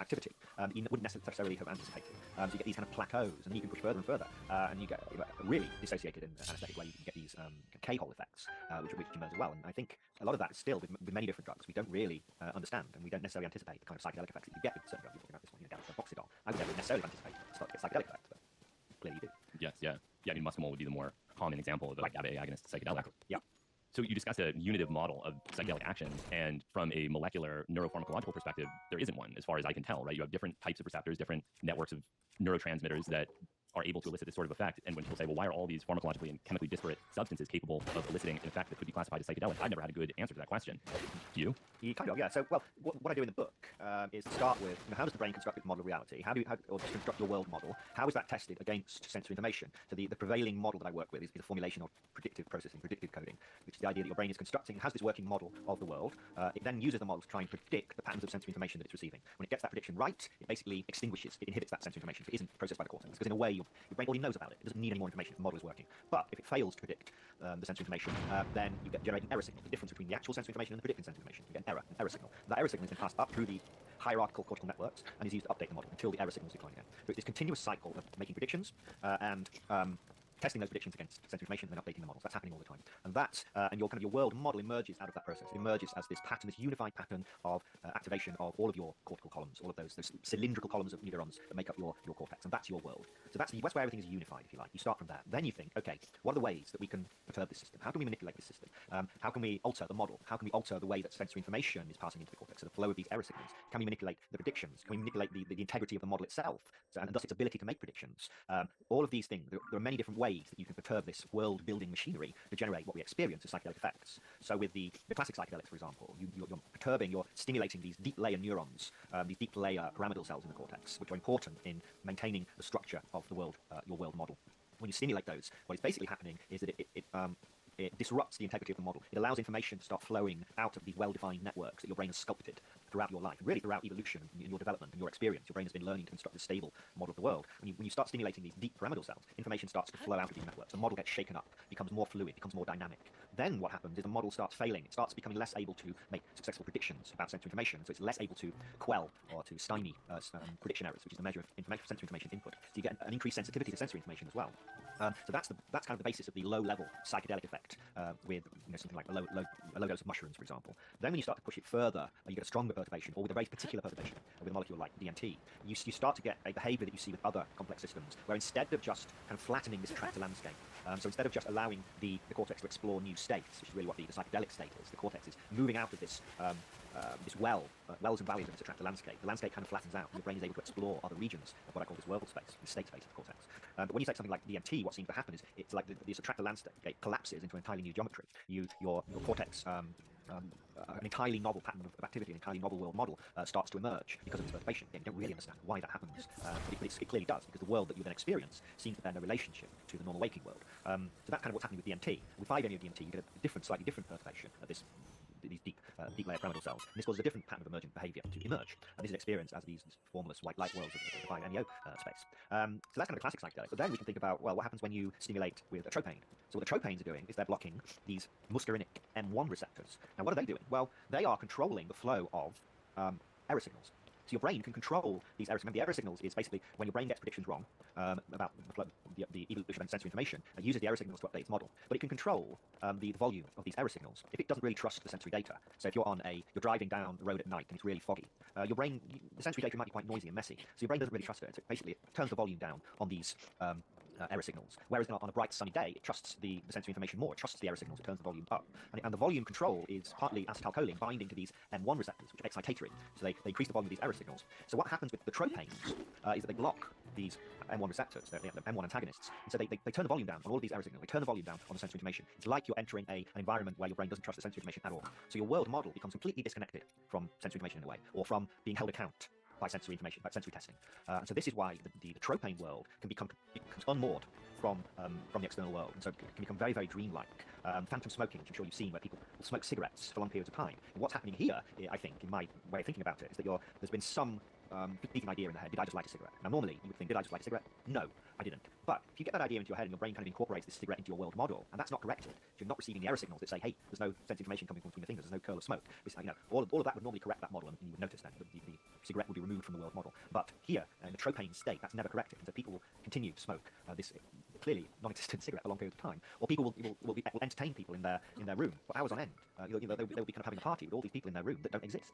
activity you wouldn't necessarily have anticipated. So you get these kind of plateaus, and you can push further and further, and you get a really dissociated anesthetic where you can get these K-hole effects, which emerge as well. And I think a lot of that is still with many different drugs we don't really understand, and we don't necessarily anticipate the kind of psychedelic effects that you get with certain drugs. You're talking about this one, Boxidol. I would never necessarily anticipate start to get psychedelic effects, but clearly you do. Yes, yeah. I mean, muscimol would be the more common example of a GABA agonist psychedelic. Yeah. So you discussed a unitive model of psychedelic action, and from a molecular neuropharmacological perspective, there isn't one, as far as I can tell, right? You have different types of receptors, different networks of neurotransmitters that are able to elicit this sort of effect. And when people say, well, why are all these pharmacologically and chemically disparate substances capable of eliciting an effect that could be classified as psychedelic? I've never had a good answer to that question. Do you? You kind of, yeah. So, well, what I do in the book is to start with, how does the brain construct its model of reality? Or construct your world model? How is that tested against sensory information? So the prevailing model that I work with is the formulation of predictive processing, predictive coding, which is the idea that your brain is constructing, has this working model of the world. It then uses the model to try and predict the patterns of sensory information that it's receiving. When it gets that prediction right, it basically extinguishes, it inhibits that sensory information. So it isn't processed by the cortex, because in a way, your brain already knows about it. It doesn't need any more information if the model is working. But if it fails to predict the sensory information, then you get generating error signal. The difference between the actual sensory information and the predicted sensory information. You get an error signal. That error signal is then passed up through the hierarchical cortical networks and is used to update the model until the error signals decline again. So it's this continuous cycle of making predictions and testing those predictions against sensory information and then updating the models. That's happening all the time. And that, and your world model emerges out of that process. It emerges as this pattern, this unified pattern of activation of all of your cortical columns, all of those cylindrical columns of neurons that make up your cortex. And that's your world. So that's where everything is unified, if you like. You start from that. Then you think, okay, what are the ways that we can perturb this system? How can we manipulate this system? How can we alter the model? How can we alter the way that sensory information is passing into the cortex? So the flow of these error signals. Can we manipulate the predictions? Can we manipulate the integrity of the model itself? And thus its ability to make predictions? All of these things, there are many different ways that you can perturb this world-building machinery to generate what we experience as psychedelic effects. So with the classic psychedelics, for example, you're stimulating these deep layer neurons, these deep layer pyramidal cells in the cortex, which are important in maintaining the structure of the world, your world model. When you stimulate those, what is basically happening is that it disrupts the integrity of the model. It allows information to start flowing out of these well-defined networks that your brain has sculpted throughout your life, really throughout evolution, in your development and your experience. Your brain has been learning to construct a stable model of the world. When you start stimulating these deep pyramidal cells, information starts to flow out of these networks. The model gets shaken up, becomes more fluid, becomes more dynamic. Then what happens is the model starts failing. It starts becoming less able to make successful predictions about sensory information. So it's less able to quell or to stymie prediction errors, which is the measure of sensory information input. So you get an increased sensitivity to sensory information as well. So that's kind of the basis of the low-level psychedelic effect with something like a low dose of mushrooms, for example. Then when you start to push it further, you get a stronger perturbation, or with a very particular perturbation with a molecule like DMT, you start to get a behavior that you see with other complex systems, where instead of just kind of flattening this attractor landscape, so instead of just allowing the cortex to explore new states, which is really what the psychedelic state is, the cortex is moving out of this wells and valleys of this attractor landscape. The landscape kind of flattens out, and your brain is able to explore other regions of what I call this world space, the state space of the cortex. But when you take something like DMT, what seems to happen is it's like this attractor landscape collapses into an entirely new geometry. Your cortex, an entirely novel pattern of activity, an entirely novel world model starts to emerge because of this perturbation. You don't really understand why that happens, but it clearly does, because the world that you then experience seems to bear no relationship to the normal waking world. So that's kind of what's happening with DMT. With 5-MeO-DMT, you get a slightly different perturbation of these deep layer pyramidal cells. And this causes a different pattern of emergent behavior to emerge. And this is experienced as these formless white light worlds of the 5-MeO space. So that's kind of a classic psychedelic. But then we can think about, well, what happens when you stimulate with a tropane? So what the tropanes are doing is they're blocking these muscarinic M1 receptors. Now, what are they doing? Well, they are controlling the flow of error signals. So your brain can control these error signals. The error signals is basically when your brain gets predictions wrong about the evolution of sensory information, it uses the error signals to update its model. But it can control the volume of these error signals if it doesn't really trust the sensory data. So if you're driving down the road at night and it's really foggy, your brain, the sensory data might be quite noisy and messy. So your brain doesn't really trust it. So basically, it turns the volume down on these error signals. Whereas on a bright sunny day, it trusts the sensory information more. It trusts the error signals. It turns the volume up. And the volume control is partly acetylcholine binding to these M1 receptors, which are excitatory. So they increase the volume of these error signals. So what happens with the tropanes is that they block these M1 receptors, they're M1 antagonists. And so they turn the volume down on all of these error signals. They turn the volume down on the sensory information. It's like you're entering an environment where your brain doesn't trust the sensory information at all. So your world model becomes completely disconnected from sensory information in a way, or from being held account by sensory information, by sensory testing. And so this is why the tropane world becomes unmoored from the external world, and so it can become very, very dreamlike. Phantom smoking, which I'm sure you've seen, where people will smoke cigarettes for long periods of time. And what's happening here, I think, in my way of thinking about it, is that there's been some fleeting idea in the head, did I just light a cigarette? Now normally you would think, did I just light a cigarette? No, I didn't. But if you get that idea into your head and your brain kind of incorporates this cigarette into your world model, and that's not corrected, so you're not receiving the error signals that say, hey, there's no sense information coming from between your fingers, there's no curl of smoke. It's, all of that would normally correct that model, and you would notice then that the cigarette would be removed from the world model. But here, in the tropane state, that's never corrected, and so people will continue to smoke this clearly non-existent cigarette for long periods of time, or people will entertain people in their room for hours on end. They'll be kind of having a party with all these people in their room that don't exist,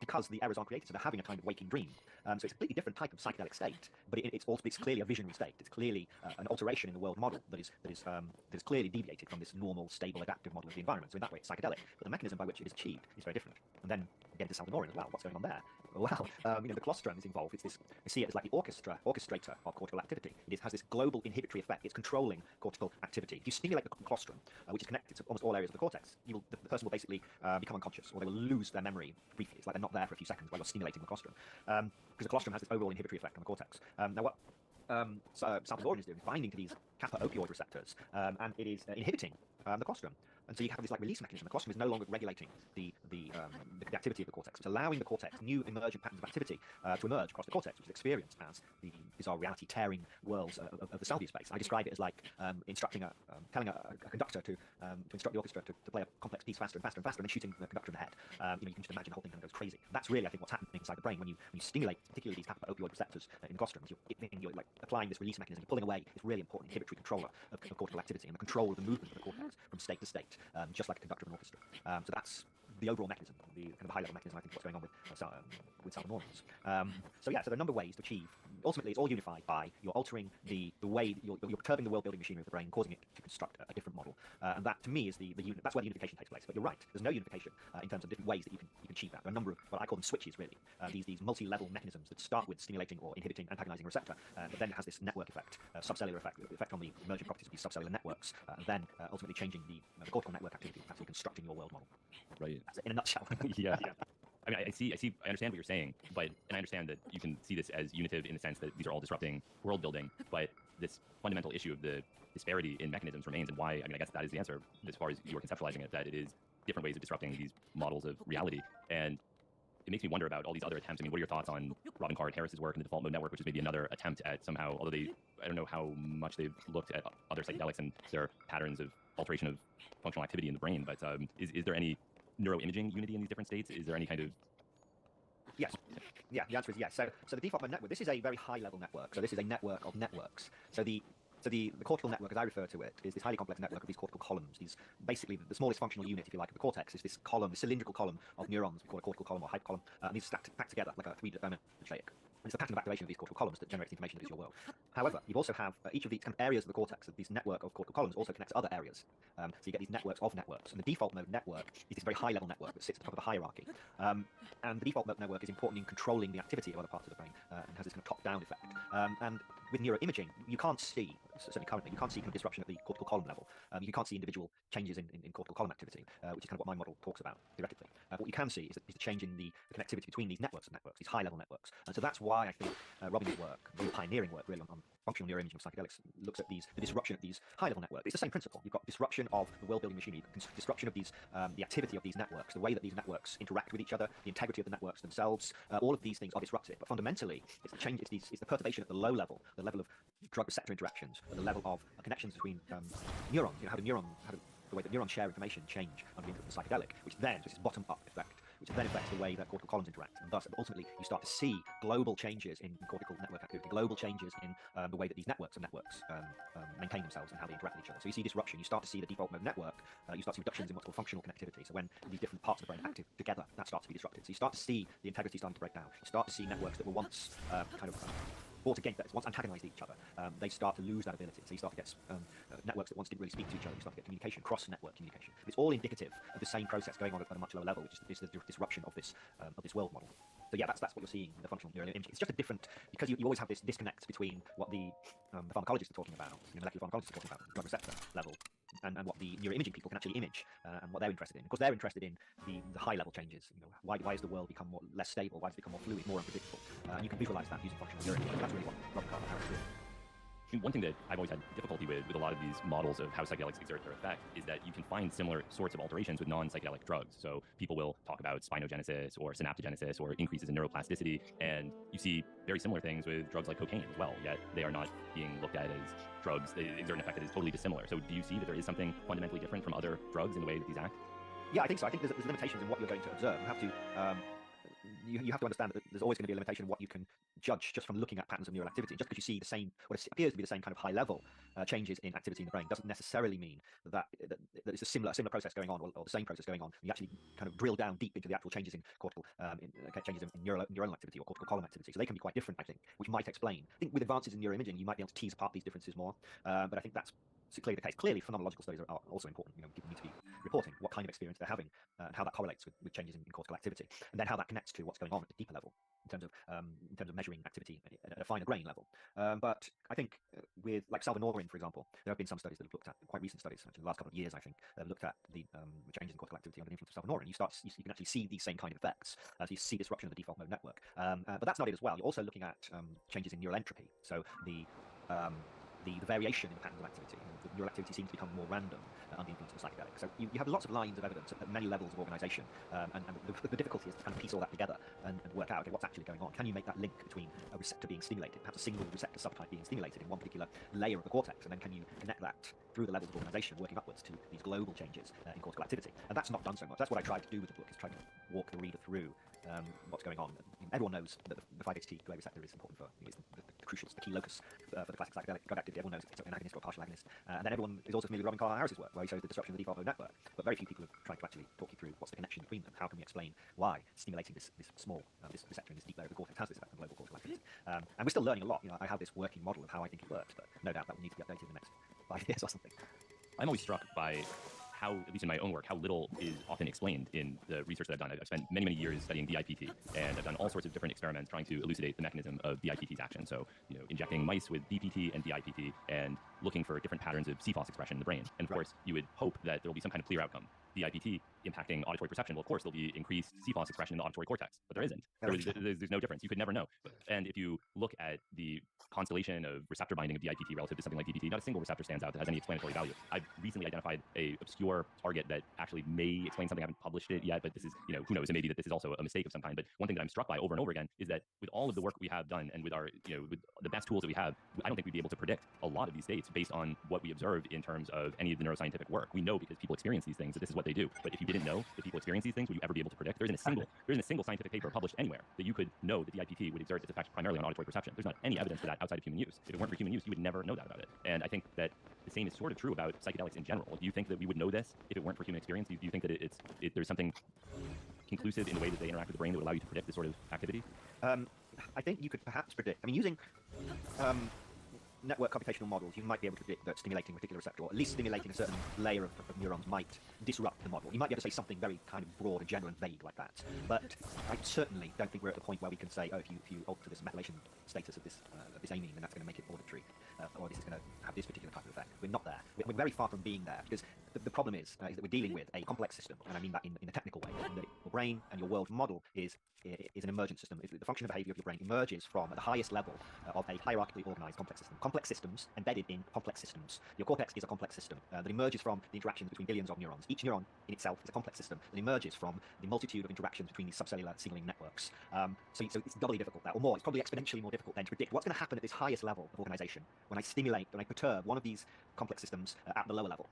because the errors aren't created. So they're having a kind of waking dream. So it's a completely different type of psychedelic state, but it's clearly a visionary state. It's clearly an alteration in the world model that is clearly deviated from this normal, stable, adaptive model of the environment. So in that way, it's psychedelic. But the mechanism by which it is achieved is very different. And then again, to Salvadoran as well. What's going on there? Well, the colostrum is involved. I see it as like the orchestrator of cortical activity. It has this global inhibitory effect. It's controlling cortical activity. If you stimulate the colostrum, which is connected to almost all areas of the cortex, the person will basically become unconscious, or they will lose their memory briefly. It's like they're not there for a few seconds while you're stimulating the colostrum, because the colostrum has this overall inhibitory effect on the cortex. Now, what Salvadoran is doing is binding to these kappa opioid receptors, and it is inhibiting the colostrum. And so you have this like release mechanism. The colostrum is no longer regulating the activity of the cortex. It's allowing the cortex new emergent patterns of activity to emerge across the cortex, which is experienced as the bizarre reality tearing worlds of the salvia space. I describe it as like telling a conductor to instruct the orchestra to play a complex piece faster and faster and faster, and then shooting the conductor in the head. You can just imagine the whole thing kind of goes crazy. That's really, I think, what's happening inside the brain when you stimulate particularly these kappa opioid receptors in the colostrum. You're like applying this release mechanism, you're pulling away this really important inhibitory controller of cortical activity and the control of the movement of the cortex from state to state, just like a conductor of an orchestra. So that's the overall mechanism, the kind of high-level mechanism, I think, what's going on with Salvanorans. So there are a number of ways to achieve. Ultimately, it's all unified by you're altering the way you're perturbing the world-building machinery of the brain, causing it to construct a different model. And that, to me, is that's where the unification takes place. But you're right. There's no unification in terms of different ways that you can achieve that. There are a number of what I call them switches, really. These multi-level mechanisms that start with stimulating or inhibiting, antagonizing a receptor, but then it has this network effect, subcellular effect, the effect on the emergent properties of these subcellular networks, and then ultimately changing the cortical network activity, actually constructing your world model. Right. That's it in a nutshell. Yeah. I mean, I understand what you're saying, and I understand that you can see this as unitive in the sense that these are all disrupting world building, but this fundamental issue of the disparity in mechanisms remains, and why, I mean, I guess that is the answer as far as you're conceptualizing it, that it is different ways of disrupting these models of reality. And it makes me wonder about all these other attempts. I mean, what are your thoughts on Robin Card Harris's work in the default mode network, which is maybe another attempt at somehow, although I don't know how much they've looked at other psychedelics and their patterns of alteration of functional activity in the brain, but is there any neuroimaging unity in these different states? Is there any kind of... Yes. Yeah, the answer is yes. So the default mode network, this is a very high-level network. So this is a network of networks. So the cortical network, as I refer to it, is this highly complex network of these cortical columns. These basically the smallest functional unit, if you like, of the cortex is this column, this cylindrical column of neurons. We call it a cortical column or hypercolumn. And these are packed together like a three-dimensional mosaic. It's the pattern of activation of these cortical columns that generates the information that is your world. However, you also have each of these kind of areas of the cortex, of this network of cortical columns, also connects to other areas. So you get these networks of networks. And the default mode network is this very high-level network that sits at the top of the hierarchy. And the default mode network is important in controlling the activity of other parts of the brain and has this kind of top-down effect. And with neuroimaging, you can't see, certainly currently, you can't see kind of disruption at the cortical column level. You can't see individual changes in cortical column activity, which is kind of what my model talks about theoretically. What you can see is the change in the connectivity between these networks of networks, these high-level networks. And so that's why I think Robin's work, real pioneering work really on functional neuroimaging of psychedelics, looks at the disruption of these high-level networks. It's the same principle. You've got disruption of the world-building machinery, disruption of these, the activity of these networks, the way that these networks interact with each other, the integrity of the networks themselves. All of these things are disrupted, but fundamentally, it's the change. It's the perturbation at the low level, the level of drug receptor interactions, at the level of connections between neurons. How the way that neurons share information change under the influence of psychedelic, which is bottom-up effect, which then affects the way that cortical columns interact. And thus, ultimately, you start to see global changes in cortical network activity, global changes in the way that these networks maintain themselves and how they interact with each other. So you see disruption. You start to see the default mode network. You start to see reductions in what's called functional connectivity. So when these different parts of the brain are active together, that starts to be disrupted. So you start to see the integrity starting to break down. You start to see networks that were once fought against, that once antagonized each other, they start to lose that ability. So you start to get networks that once didn't really speak to each other. You start to get communication, cross-network communication. It's all indicative of the same process going on at a much lower level, which is the disruption of this world model. So yeah, that's what you're seeing in the functional neuroimaging. It's just a different, because you always have this disconnect between what the pharmacologists are talking about, molecular pharmacologists are talking about, drug receptor level, and what the neuroimaging people can actually image, and what they're interested in. Of course, they're interested in the high-level changes. Why has the world become less stable? Why does it become more fluid, more unpredictable? And you can visualize that using functional neuroimaging. That's really what Robert Carter Harris did. mean, one thing that I've always had difficulty with a lot of these models of how psychedelics exert their effect is that you can find similar sorts of alterations with non-psychedelic drugs. So people will talk about spinogenesis or synaptogenesis or increases in neuroplasticity, and you see very similar things with drugs like cocaine as well, yet they are not being looked at as drugs. They exert an effect that is totally dissimilar. So do you see that there is something fundamentally different from other drugs in the way that these act? Yeah, I think so. I think there's limitations in what you're going to observe. You have to understand that there's always going to be a limitation of what you can judge just from looking at patterns of neural activity. Just because you see the same, what appears to be the same kind of high level changes in activity in the brain, doesn't necessarily mean that it's a similar process going on, or the same process going on. You actually kind of drill down deep into the actual changes in cortical, changes in neuronal activity or cortical column activity. So they can be quite different, I think, which might explain. I think with advances in neuroimaging, you might be able to tease apart these differences more. But I think that's clearly the case. Clearly, phenomenological studies are also important. People need to be reporting what kind of experience they're having, and how that correlates with changes in cortical activity, and then how that connects to what's going on at a deeper level in terms of measuring activity at a finer grain level. But I think with like salvinorin, for example, there have been some studies that have looked at, quite recent studies, actually the last couple of years, I think, that have looked at the changes in cortical activity under the influence of salvinorin. You can actually see these same kind of effects. So you see disruption of the default mode network. But that's not it as well. You're also looking at changes in neural entropy. So the variation in the patterns of activity. The neural activity seems to become more random under the influence of psychedelic. So you have lots of lines of evidence at many levels of organization, and the difficulty is to kind of piece all that together and work out, okay, what's actually going on. Can you make that link between a receptor being stimulated, perhaps a single receptor subtype being stimulated in one particular layer of the cortex, and then can you connect that through the levels of organization, working upwards to these global changes in cortical activity? And that's not done so much. That's what I tried to do with the book, is try to walk the reader through what's going on. Everyone knows that the 5-HT2A receptor is important for, it's the crucial, the key locus for the classic psychedelic drug activity. Everyone knows it's an agonist or a partial agonist. And then everyone is also familiar with Robin Carlyle Harris's work, where he shows the disruption of the default mode network. But very few people have tried to actually talk you through what's the connection between them. How can we explain why stimulating this small this receptor in this deep layer of the cortex has this effect on global cortical activity? And we're still learning a lot. I have this working model of how I think it works, but no doubt that will need to be updated in the next 5 years or something. I'm always struck by how, at least in my own work, how little is often explained in the research that I've done. I've spent many years studying DIPT, and I've done all sorts of different experiments trying to elucidate the mechanism of DIPT's action. So, injecting mice with BPT and DIPT and looking for different patterns of CFOS expression in the brain. And of course, you would hope that there will be some kind of clear outcome. DIPT impacting auditory perception. Well, of course, there'll be increased CFOS expression in the auditory cortex, but there isn't. There's no difference. You could never know. And if you look at the constellation of receptor binding of DIPT relative to something like DPT, not a single receptor stands out that has any explanatory value. I've recently identified a obscure target that actually may explain something. I haven't published it yet, but this is, who knows? It may be that this is also a mistake of some kind. But one thing that I'm struck by over and over again is that with all of the work we have done and with our, with the best tools that we have, I don't think we'd be able to predict a lot of these states based on what we observed in terms of any of the neuroscientific work. We know because people experience these things that this is what they do. But if you didn't know that people experience these things, would you ever be able to predict? There isn't a single scientific paper published anywhere that you could know that DIPT would exert its effects primarily on auditory perception. There's not any evidence for that outside of human use. If it weren't for human use, you would never know that about it. And I think that the same is sort of true about psychedelics in general. Do you think that we would know this if it weren't for human experience? Do you think that there's something conclusive in the way that they interact with the brain that would allow you to predict this sort of activity? I think you could perhaps predict. I mean, using network computational models, you might be able to predict that stimulating a particular receptor, or at least stimulating a certain layer of neurons, might disrupt the model. You might be able to say something very kind of broad and general and vague like that. But I certainly don't think we're at the point where we can say, oh, if you alter this methylation status of this amine, then that's going to make it auditory, or this is going to have this particular type of effect. We're not there. We're very far from being there, because the problem is that we're dealing with a complex system, and I mean that in a technical way. That your brain and your world model is an emergent system. The function and behavior of your brain emerges from the highest level of a hierarchically organized complex system. Complex systems embedded in complex systems. Your cortex is a complex system that emerges from the interactions between billions of neurons. Each neuron in itself is a complex system that emerges from the multitude of interactions between these subcellular signaling networks. So it's doubly difficult there, or more. It's probably exponentially more difficult then to predict what's going to happen at this highest level of organization when I perturb one of these complex systems at the lower level.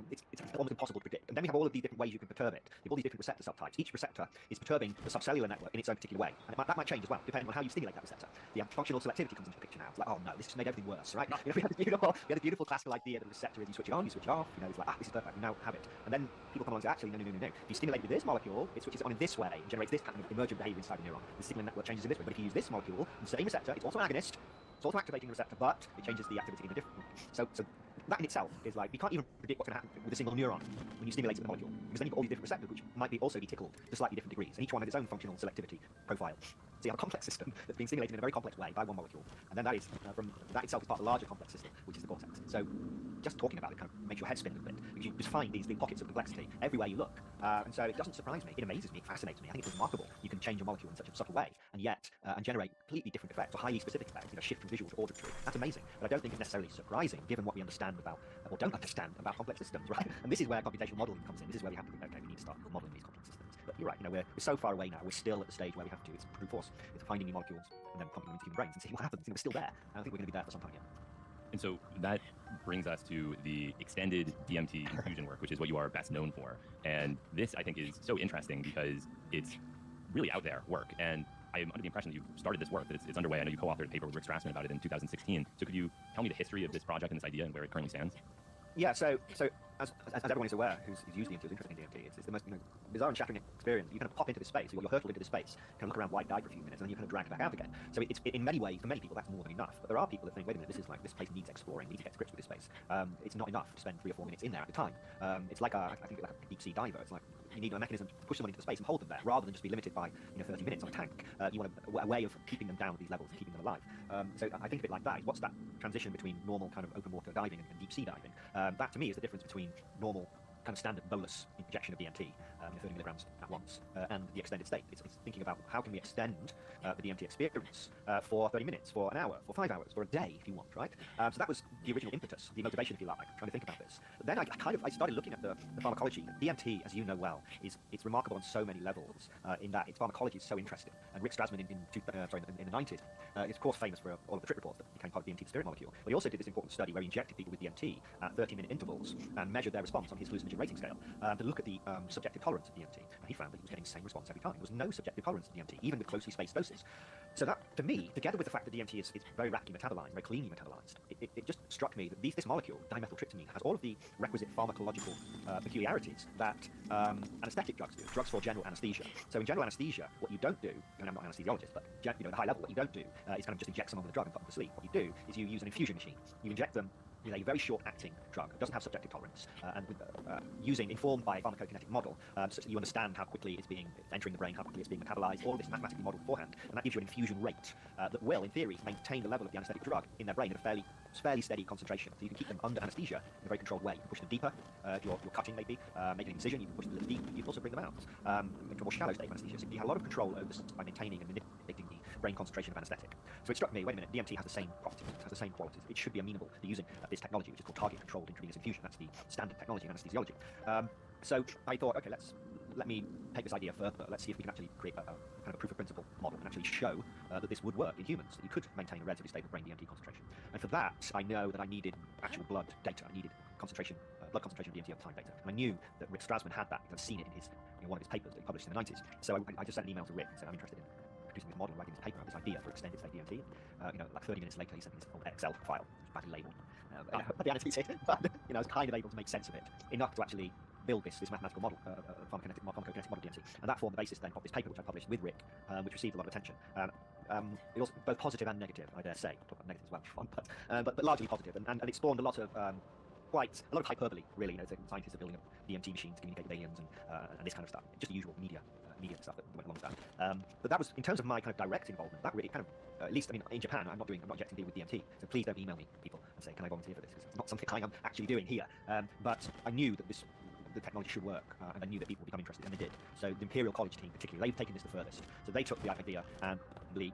It's almost impossible to predict. And then we have all of these different ways you can perturb it. You have all these different receptor subtypes. Each receptor is perturbing the subcellular network in its own particular way. And that might change as well, depending on how you stimulate that receptor. The functional selectivity comes into the picture now. It's like, oh no, this just made everything worse, right? We had the beautiful classical idea that the receptor is you switch it on, you switch it off. It's like, this is perfect, we now have it. And then people come along and say, actually, no. If you stimulate with this molecule, it switches it on in this way and generates this pattern of emergent behavior inside the neuron. The signaling network changes in this way. But if you use this molecule, the same receptor, it's also an agonist, it's also activating the receptor, but it changes the activity in a different way. So that in itself is like, we can't even predict what's going to happen with a single neuron when you stimulate the molecule, because then you've got all these different receptors which might also be tickled to slightly different degrees, and each one has its own functional selectivity profile. So you have a complex system that's being stimulated in a very complex way by one molecule, and then that itself is part of a larger complex system, which is the cortex. So just talking about it kind of makes your head spin a little bit, because you just find these pockets of complexity everywhere you look. And so it doesn't surprise me. It amazes me. It fascinates me. I think it's remarkable. You can change a molecule in such a subtle way, and yet and generate completely different effects, or highly specific effects. Shift from visual to auditory. That's amazing. But I don't think it's necessarily surprising, given what we understand about or don't understand about complex systems, right? And this is where computational modeling comes in. This is where we have to think, okay, we need to start modeling these complex systems. But you're right. We're so far away now. We're still at the stage where we have to. It's brute force. It's finding new molecules and then pumping them into human brains and seeing what happens. We're still there. And I think we're going to be there for some time yet. And so that brings us to the extended DMT infusion work, which is what you are best known for. And this, I think, is so interesting because it's really out there work. And I'm under the impression that you started this work, that it's underway. I know you co-authored a paper with Rick Strassman about it in 2016. So could you tell me the history of this project and this idea and where it currently stands? Yeah, so as everyone is aware who's used DMT, who's interested in DMT, it's the most bizarre and shattering experience. You kind of pop into this space, you're hurtled into this space, kind of look around wide-eyed for a few minutes, and then you kind of drag back out again. So it's in many ways, for many people, that's more than enough. But there are people that think, wait a minute, this place needs exploring, we need to get to grips with this space. It's not enough to spend 3 or 4 minutes in there at a time. It's like I think like a deep-sea diver. It's like you need a mechanism to push someone into the space and hold them there, rather than just be limited by 30 minutes on a tank. You want a way of keeping them down at these levels and keeping them alive. So I think of it like that. What's that transition between normal kind of open water diving and deep sea diving? That to me is the difference between normal kind of standard bolus injection of DMT, 30 milligrams at once, and the extended state. It's thinking about how can we extend the DMT experience for 30 minutes, for an hour, for 5 hours, for a day, if you want, right? So that was the original impetus, the motivation, if you like, trying to think about this. But then I started looking at the pharmacology. DMT, as you know well, it's remarkable on so many levels, in that its pharmacology is so interesting. And Rick Strassman in the 90s is of course famous for all of the trip reports that became part of DMT, the spirit molecule. But he also did this important study where he injected people with DMT at 30-minute intervals and measured their response on his hallucinogen rating scale to look at the subjective tolerance of DMT. And he found that he was getting the same response every time. There was no subjective tolerance to DMT, even with closely spaced doses. So that, for me, together with the fact that DMT is very rapidly metabolized, very cleanly metabolized, it just struck me that this molecule, dimethyltryptamine, has all of the requisite pharmacological peculiarities that anesthetic drugs do, drugs for general anesthesia. So in general anesthesia, what you don't do, and I'm not an anesthesiologist, but at a high level, what you don't do is kind of just inject someone with a drug and put them to sleep. What you do is you use an infusion machine. You inject them with a very short-acting drug. It doesn't have subjective tolerance, and with informed by a pharmacokinetic model, such that you understand how quickly it's entering the brain, how quickly it's being metabolized, all of this mathematically modeled beforehand, and that gives you an infusion rate that will, in theory, maintain the level of the anesthetic drug in their brain at a fairly steady concentration. So you can keep them under anesthesia in a very controlled way. You can push them deeper, if you're cutting maybe, making an incision, you can push them a little deeper, you can also bring them out into a more shallow state of anesthesia. So you have a lot of control over this by maintaining and manipulating the brain concentration of anesthetic. So it struck me, wait a minute, DMT has the same properties, it has the same qualities. It should be amenable to using this technology, which is called target-controlled intravenous infusion. That's the standard technology in anesthesiology. So I thought, okay, let me take this idea further. Let's see if we can actually create a kind of a proof of principle model and actually show that this would work in humans, that you could maintain a relatively stable brain DMT concentration. And for that, I know that I needed actual blood data. I needed blood concentration of DMT over time data. And I knew that Rick Strassman had that because I'd seen it in his one of his papers that he published in the 90s. So I just sent an email to Rick and said, I'm interested in producing this model, writing this paper, this idea for extended state DMT. Like 30 minutes later, he sent me this old Excel file, which was badly labeled. But the anesthetic, but I was kind of able to make sense of it enough to actually build this mathematical model, pharmacokinetic model DMT, and that formed the basis then of this paper, which I published with Rick, which received a lot of attention. It was both positive and negative, I dare say. I'll talk about negative as well if you want, but largely positive, and it spawned a lot of quite a lot of hyperbole, really. Scientists are building up DMT machines to communicate with aliens and this kind of stuff. Just the usual media stuff that went along with that. But that was, in terms of my kind of direct involvement, that really kind of, at least, in Japan, I'm not injecting people with DMT, so please don't email me, people, and say, can I volunteer for this? Because it's not something I am actually doing here. But I knew that the technology should work, and I knew that people would become interested, and they did. So the Imperial College team, particularly, they've taken this the furthest. So they took the idea and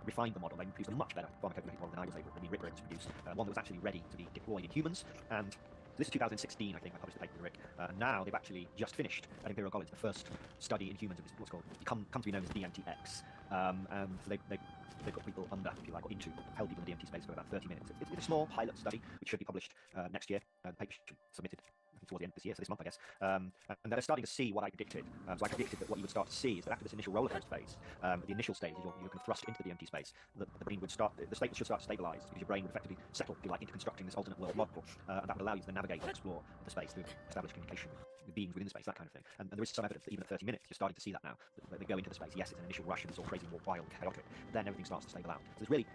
refined the model. They produced a much better pharmacokinetic model than I was able, than Rick was able to produce, one that was actually ready to be deployed in humans. And this is 2016, I think. I published the paper with Rick. And now they've actually just finished at Imperial College the first study in humans of this, what's called, come to be known as DMTX. And so they've got people under, if you like, or held people in the DMT space for about 30 minutes. It's a small pilot study, which should be published next year. The paper should be submitted towards the end of this year, so this month, I guess. And they're starting to see what I predicted. So I predicted that what you would start to see is that after this initial roller coaster phase, the initial stage is you're kind of thrust into the DMT space, the brain would start, the state should start to stabilize, because your brain would effectively settle, if you like, into constructing this alternate world model, and that would allow you to navigate and explore the space, to establish communication with beings within the space, that kind of thing. And there is some evidence that even at 30 minutes, you're starting to see that now, that they go into the space. Yes, it's an initial rush and it's all crazy, more wild, chaotic, but then everything starts to stable out. So there's really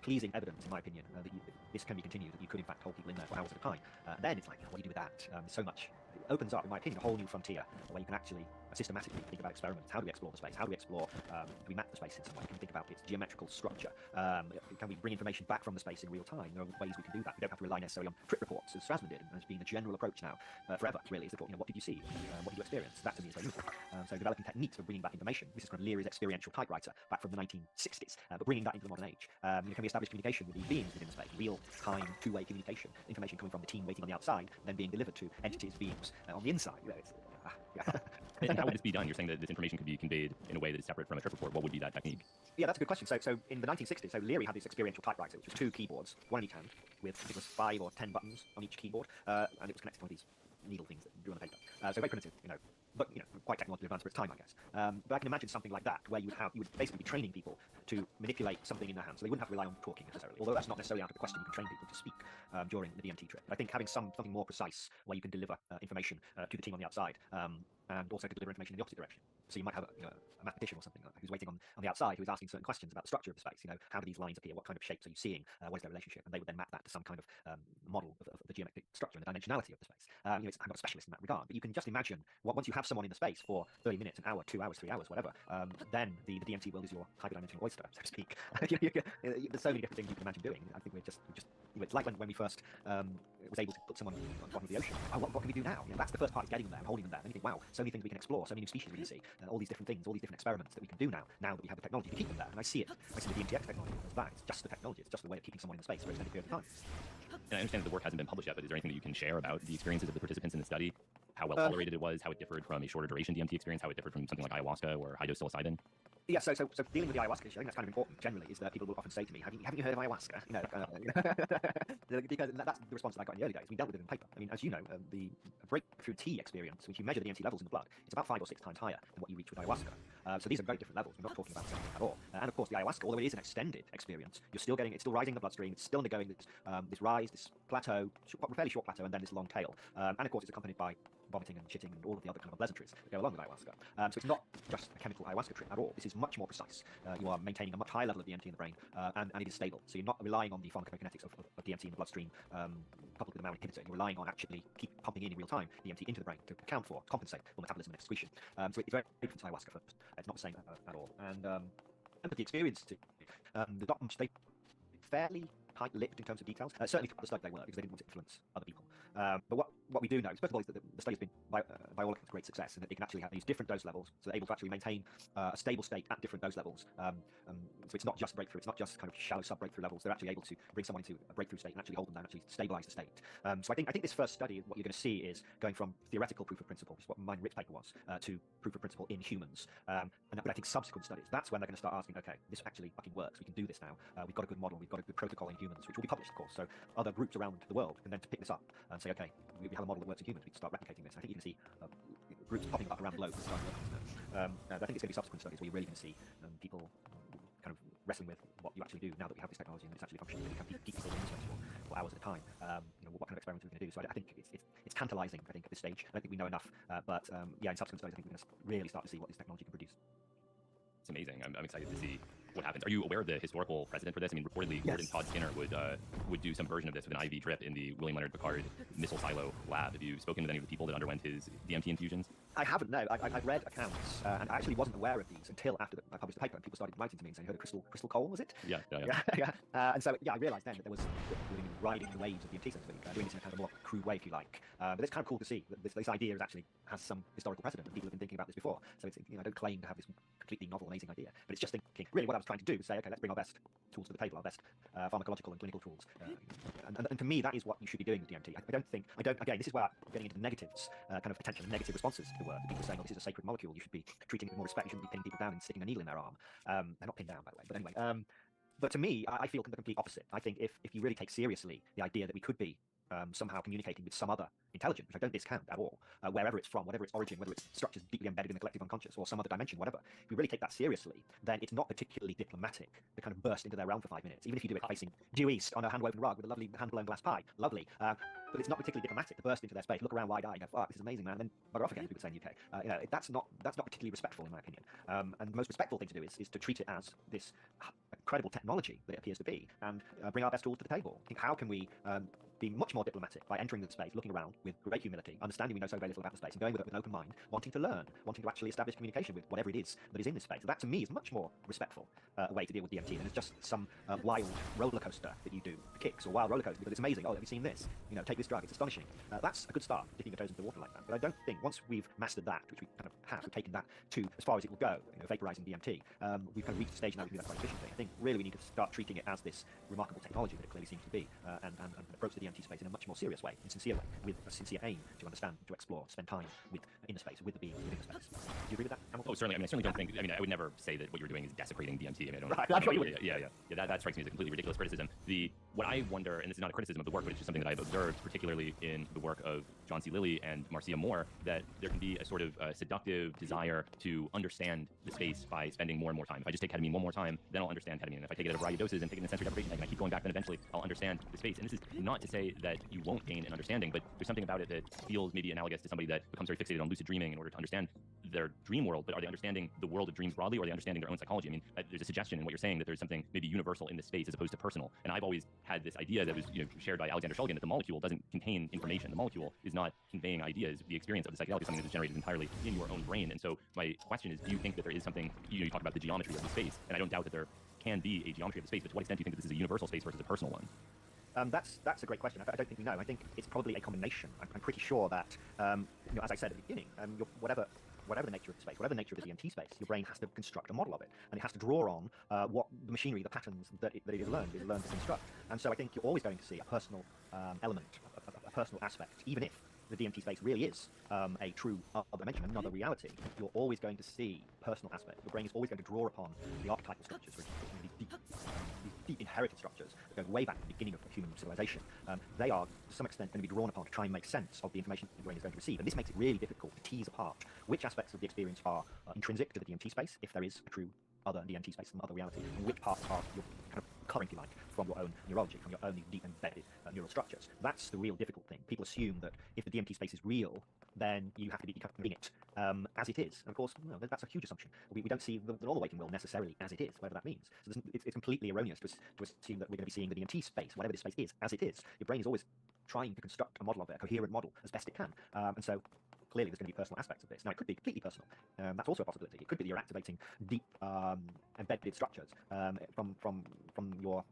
pleasing evidence, in my opinion, that this can be continued, that you could in fact hold people in there for hours at a time. Then it's like, what do you do with that? So much. It opens up, in my opinion, a whole new frontier where you can actually systematically think about experiments. How do we explore the space? How do we explore, do we map the space in some way? Can we think about its geometrical structure? Can we bring information back from the space in real time? There are ways we can do that. We don't have to rely necessarily on trip reports, as Strasman did, and it's been the general approach now forever, really, is what did you see? What did you experience? That to me is very useful. So developing techniques for bringing back information. This is kind of Leary's experiential typewriter back from the 1960s, but bringing that into the modern age. Can we establish communication with these beings within the space? Real-time, two-way communication. Information coming from the team waiting on the outside, then being delivered to entities, beings on the inside. And how would this be done? You're saying that this information could be conveyed in a way that is separate from a trip report. What would be that technique? Yeah, that's a good question. So in the 1960s, so Leary had this experiential typewriter, which was 2 keyboards, one in each hand, with I think it was 5 or 10 buttons on each keyboard, and it was connected to one of these needle things that drew on the paper. So very primitive, but quite technologically advanced for its time, I guess. But I can imagine something like that, where you would basically be training people to manipulate something in their hands, so they wouldn't have to rely on talking necessarily. Although that's not necessarily out of the question. You can train people to speak during the DMT trip. But I think having something more precise, where you can deliver information to the team on the outside, and also to deliver information in the opposite direction. So you might have a mathematician or something who's waiting on the outside, who is asking certain questions about the structure of the space. How do these lines appear? What kind of shapes are you seeing? What is their relationship? And they would then map that to some kind of model of the geometric structure and the dimensionality of the space. I'm not a specialist in that regard, but you can just imagine once you have someone in the space for 30 minutes, an hour, 2 hours, 3 hours, whatever, then the DMT world is your hyperdimensional oyster, so to speak. There's so many different things you can imagine doing. I think it's like when we first was able to put someone on the bottom of the ocean. Oh, what can we do now? That's the first part, is getting them there and holding them there. And you think, wow, so many things we can explore, so many new species we can see, all these different things, all these different experiments that we can do now that we have the technology to keep them there. And I see the DMTX technology as that. It's just the technology. It's just the way of keeping someone in the space for an extended period of time. And I understand that the work hasn't been published yet, but is there anything that you can share about the experiences of the participants in the study? How well tolerated it was, how it differed from a shorter duration DMT experience, how it differed from something like ayahuasca or high-dose psilocybin? Yeah, so dealing with the ayahuasca issue, I think that's kind of important generally, is that people will often say to me, haven't you heard of ayahuasca? Because that's the response that I got in the early days. We dealt with it in paper. I mean, as you know, the breakthrough T experience, which you measure the DMT levels in the blood, it's about 5 or 6 times higher than what you reach with ayahuasca. So these are very different levels. We're not talking about the same thing at all. And of course, the ayahuasca, although it is an extended experience, it's still rising in the bloodstream. It's still undergoing this rise, this plateau, fairly short plateau, and then this long tail. And of course, it's accompanied by vomiting and shitting and all of the other kind of pleasantries that go along with ayahuasca. So it's not just a chemical ayahuasca trip at all. This is much more precise. You are maintaining a much higher level of DMT in the brain, and it is stable. So you're not relying on the pharmacokinetics of DMT in the bloodstream coupled with the MAO inhibitor. You're relying on actually keep pumping in real time DMT into the brain to compensate for metabolism and excretion. So it's very different to ayahuasca first. It's not the same at all. And empathy experience, the doctors, they fairly tight-lipped in terms of details. Certainly throughout the study they were, because they didn't want to influence other people. But what we do know, first of all, is that the study's been, by all accounts, a great success, and that they can actually have these different dose levels, so they're able to actually maintain a stable state at different dose levels. So it's not just breakthrough, it's not just kind of shallow sub-breakthrough levels. They're actually able to bring someone into a breakthrough state and actually hold them down, actually stabilize the state. So I think this first study, what you're going to see is going from theoretical proof of principle, which is what mine Rick's paper was, to proof of principle in humans. But I think subsequent studies, that's when they're going to start asking, okay, this actually fucking works. We can do this now. We've got a good model. We've got a good protocol in humans, which will be published, of course. So other groups around the world can then pick this up and say, okay, we have a model that works in humans. We can start replicating this. I think you can see groups popping up around the globe. I think it's going to be subsequent studies where you're really going to see people kind of wrestling with what you actually do now that we have this technology and it's actually functioning. You can keep people in this space for hours at a time. What kind of experiments are we going to do? So I think it's tantalizing, I think, at this stage. I don't think we know enough. But in subsequent studies, I think we're going to really start to see what this technology can produce. It's amazing. I'm excited to see what happens. Are you aware of the historical precedent for this? I mean, reportedly, Gordon Todd Skinner would do some version of this with an IV drip in the William Leonard Picard missile silo lab. Have you spoken with any of the people that underwent his DMT infusions? I haven't, no. I've read accounts, and I actually wasn't aware of these until after I published the paper, and people started writing to me and saying, you heard of crystal coal, was it? Yeah. And so, I realised then that there was riding the waves of DMT, so to speak, doing this in a kind of a more crude way, if you like. But it's kind of cool to see that this idea has some historical precedent, and people have been thinking about this before. So it's, I don't claim to have this completely novel, amazing idea, but it's just thinking, really what I was trying to do was say, okay, let's bring our best tools to the table, our best pharmacological and clinical tools. And to me, that is what you should be doing with DMT. Again, this is where I'm getting into the negatives, kind of potential negative responses to the work. People saying, oh, this is a sacred molecule, you should be treating it with more respect, you shouldn't be pinning people down and sticking a needle in their arm. They're not pinned down, by the way, but anyway. But to me, I feel the complete opposite. I think if you really take seriously the idea that we could be somehow communicating with some other intelligence, which I don't discount at all, wherever it's from, whatever its origin, whether its structures deeply embedded in the collective unconscious or some other dimension, whatever. If we really take that seriously, then it's not particularly diplomatic to kind of burst into their realm for 5 minutes, even if you do it facing due east on a hand-woven rug with a lovely hand-blown glass pie. Lovely. But it's not particularly diplomatic to burst into their space, look around wide-eyed and go, fuck, this is amazing, man, and then bugger off again, as people say in the UK. That's not particularly respectful, in my opinion. And the most respectful thing to do is to treat it as this incredible technology that it appears to be, and bring our best tools to the table. Think, how can we being much more diplomatic by entering the space, looking around with great humility, understanding we know so very little about the space, and going with it with an open mind, wanting to learn, wanting to actually establish communication with whatever it is that is in this space. That to me is much more respectful way to deal with DMT than it's just some wild roller coaster that you do, kicks or wild roller coaster because it's amazing. Oh, have you seen this? Take this drug, it's astonishing. That's a good start, dipping your toes into the water like that. But I don't think once we've mastered that, which we kind of have, we've taken that to as far as it will go, vaporizing DMT, we've kind of reached a stage now we can do that quite efficiently. I think really we need to start treating it as this remarkable technology that it clearly seems to be, and approach the DMT space in a much more serious way, in sincere way, with a sincere aim to understand, to explore, spend time with in the space, with the beings within the space. Do you agree with that, Hamilton? Oh, certainly. I mean, I certainly don't think. I mean, I would never say that what you're doing is desecrating DMT. I mean, I don't. Right, I'm sure you would. Yeah. That strikes me as a completely ridiculous criticism. What I wonder, and this is not a criticism of the work, but it's just something that I've observed, particularly in the work of John C. Lilly and Marcia Moore, that there can be a sort of seductive desire to understand the space by spending more and more time. If I just take ketamine one more time, then I'll understand ketamine. And if I take it at a variety of doses and take it in a sensory deprivation tank and I keep going back, then eventually I'll understand the space. And this is not to say that you won't gain an understanding, but there's something about it that feels maybe analogous to somebody that becomes very fixated on lucid dreaming in order to understand their dream world. But are they understanding the world of dreams broadly, or are they understanding their own psychology? I mean, there's a suggestion in what you're saying that there's something maybe universal in this space as opposed to personal. And I've always had this idea that was shared by Alexander Shulgin, that the molecule doesn't contain information. The molecule is not conveying ideas. The experience of the psychedelic is something that is generated entirely in your own brain. And so my question is, do you think that there is something, you talk about the geometry of the space, and I don't doubt that there can be a geometry of the space, but to what extent do you think that this is a universal space versus a personal one? That's a great question. I don't think we know. I think it's probably a combination. I'm pretty sure that, as I said at the beginning, whatever the nature of the space, whatever the nature of the DMT space, your brain has to construct a model of it, and it has to draw on what the machinery, the patterns that it has learned to construct. And so I think you're always going to see a personal element, a personal aspect, even if the DMT space really is a true other dimension, another reality. You're always going to see personal aspects. Your brain is always going to draw upon the archetypal structures, these deep inherited structures that go way back to the beginning of human civilization. They are, to some extent, going to be drawn upon to try and make sense of the information the brain is going to receive. And this makes it really difficult to tease apart which aspects of the experience are intrinsic to the DMT space, if there is a true other DMT space, some other reality, and which parts are your kind of current, if you like, from your own neurology, from your own deep embedded neural structures. That's the real difficult thing. People assume that if the DMT space is real, then you have to be decoding it as it is. And of course, that's a huge assumption. We don't see the normal waking world necessarily as it is, whatever that means. So it's completely erroneous to assume that we're going to be seeing the DMT space, whatever this space is, as it is. Your brain is always trying to construct a model of it, a coherent model, as best it can. And so clearly there's going to be personal aspects of this. Now, it could be completely personal. That's also a possibility. It could be that you're activating deep embedded structures from your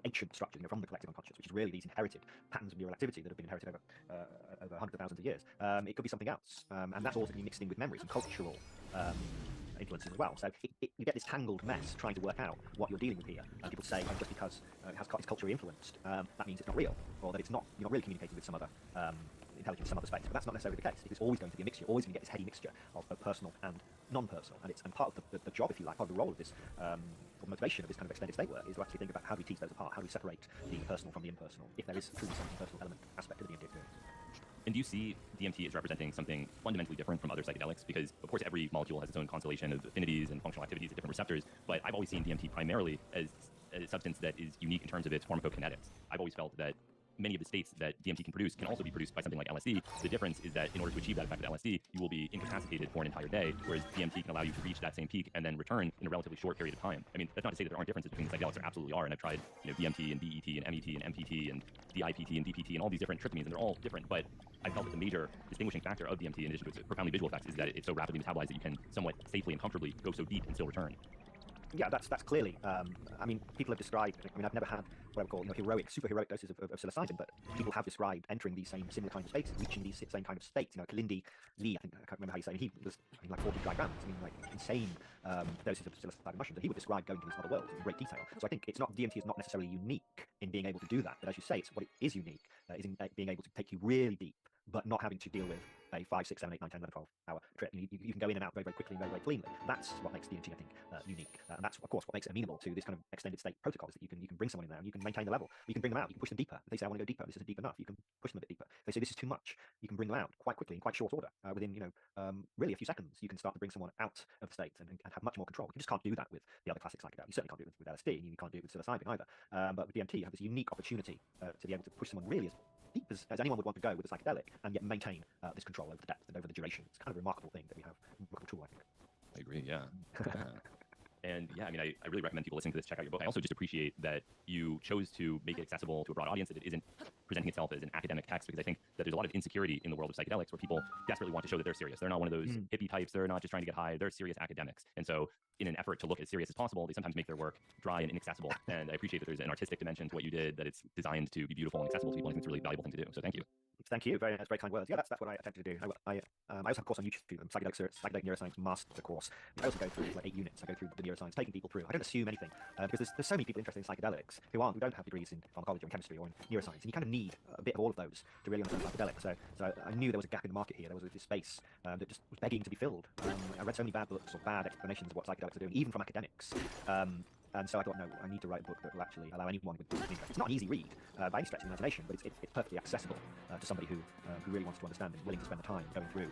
ancient structures, from the collective unconscious, which is really these inherited patterns of neural activity that have been inherited over hundreds of thousands of years. It could be something else, and that's also going to be mixed in with memories and cultural influences as well. So you get this tangled mess trying to work out what you're dealing with here. People say just because it's culturally influenced, that means it's not real, or that you're not really communicating with some other intelligence, some other space. But that's not necessarily the case. It's always going to be a mixture. You're always going to get this heady mixture of personal and non-personal, and part of the job, if you like, part of the role of this, or motivation of this kind of extended state work, is to actually think about how do we tease those apart, how do we separate the personal from the impersonal, if there is truly some impersonal element aspect of the DMT experience. And do you see DMT as representing something fundamentally different from other psychedelics? Because, of course, every molecule has its own constellation of affinities and functional activities at different receptors, but I've always seen DMT primarily as a substance that is unique in terms of its pharmacokinetics. I've always felt that many of the states that DMT can produce can also be produced by something like LSD. The difference is that in order to achieve that effect with LSD, you will be incapacitated for an entire day, whereas DMT can allow you to reach that same peak and then return in a relatively short period of time. I mean, that's not to say that there aren't differences between the psychedelics. There absolutely are, and I've tried DMT and BET and MET and MPT and DIPT and DPT and all these different tryptamines, and they're all different, but I felt that the major distinguishing factor of DMT, in addition to its profoundly visual effects, is that it's so rapidly metabolized that you can somewhat safely and comfortably go so deep and still return. Yeah, that's clearly. I mean, people have described. I mean, I've never had what I would call superheroic doses of psilocybin, but people have described entering these similar kinds of states, reaching these same kind of states. Kalindi Lee, I can't remember how you say it, he was like 40 dry grams. I mean, like insane doses of psilocybin mushrooms. And he would describe going to these other worlds in great detail. So I think DMT is not necessarily unique in being able to do that, but as you say, what it is unique is in being able to take you really deep, but not having to deal with a 5, 6, 7, 8, 9, 10, 11, 12 hour trip. You can go in and out very, very quickly and very, very cleanly. That's what makes DMT, I think, unique. And that's, of course, what makes it amenable to this kind of extended state protocol, is that you can bring someone in there and you can maintain the level. You can bring them out. You can push them deeper. If they say, I want to go deeper, this isn't deep enough, you can push them a bit deeper. If they say, this is too much, you can bring them out quite quickly in quite short order. Within, really a few seconds, you can start to bring someone out of the state and have much more control. You just can't do that with the other classic psychedelics. You certainly can't do it with LSD, and you can't do it with psilocybin either. But with DMT, you have this unique opportunity to be able to push someone really as deep as anyone would want to go with a psychedelic, and yet maintain this control over the depth and over the duration. It's kind of a remarkable thing that we have, a remarkable tool, I think. I agree, yeah. And yeah, I mean, I really recommend people listening to this check out your book. I also just appreciate that you chose to make it accessible to a broad audience, that it isn't presenting itself as an academic text, because I think that there's a lot of insecurity in the world of psychedelics where people desperately want to show that they're serious. They're not one of those hippie types. They're not just trying to get high. They're serious academics. And so in an effort to look as serious as possible, they sometimes make their work dry and inaccessible. And I appreciate that there's an artistic dimension to what you did, that it's designed to be beautiful and accessible to people. I think it's a really valuable thing to do. So thank you. Thank you. That's very kind words. Yeah, that's what I attempted to do. I also have a course on YouTube, psychedelic neuroscience master course. I also go through like 8 units. I go through the neuroscience, taking people through. I don't assume anything because there's so many people interested in psychedelics who don't have degrees in pharmacology or in chemistry or in neuroscience, and you kind of need a bit of all of those to really understand psychedelics. So I knew there was a gap in the market here. There was this space that just was begging to be filled. I read so many bad books or bad explanations of what psychedelics are doing, even from academics. And so I thought, no, I need to write a book that will actually allow anyone with interest. It's not an easy read by any stretch of the imagination, but it's perfectly accessible to somebody who really wants to understand and willing to spend the time going through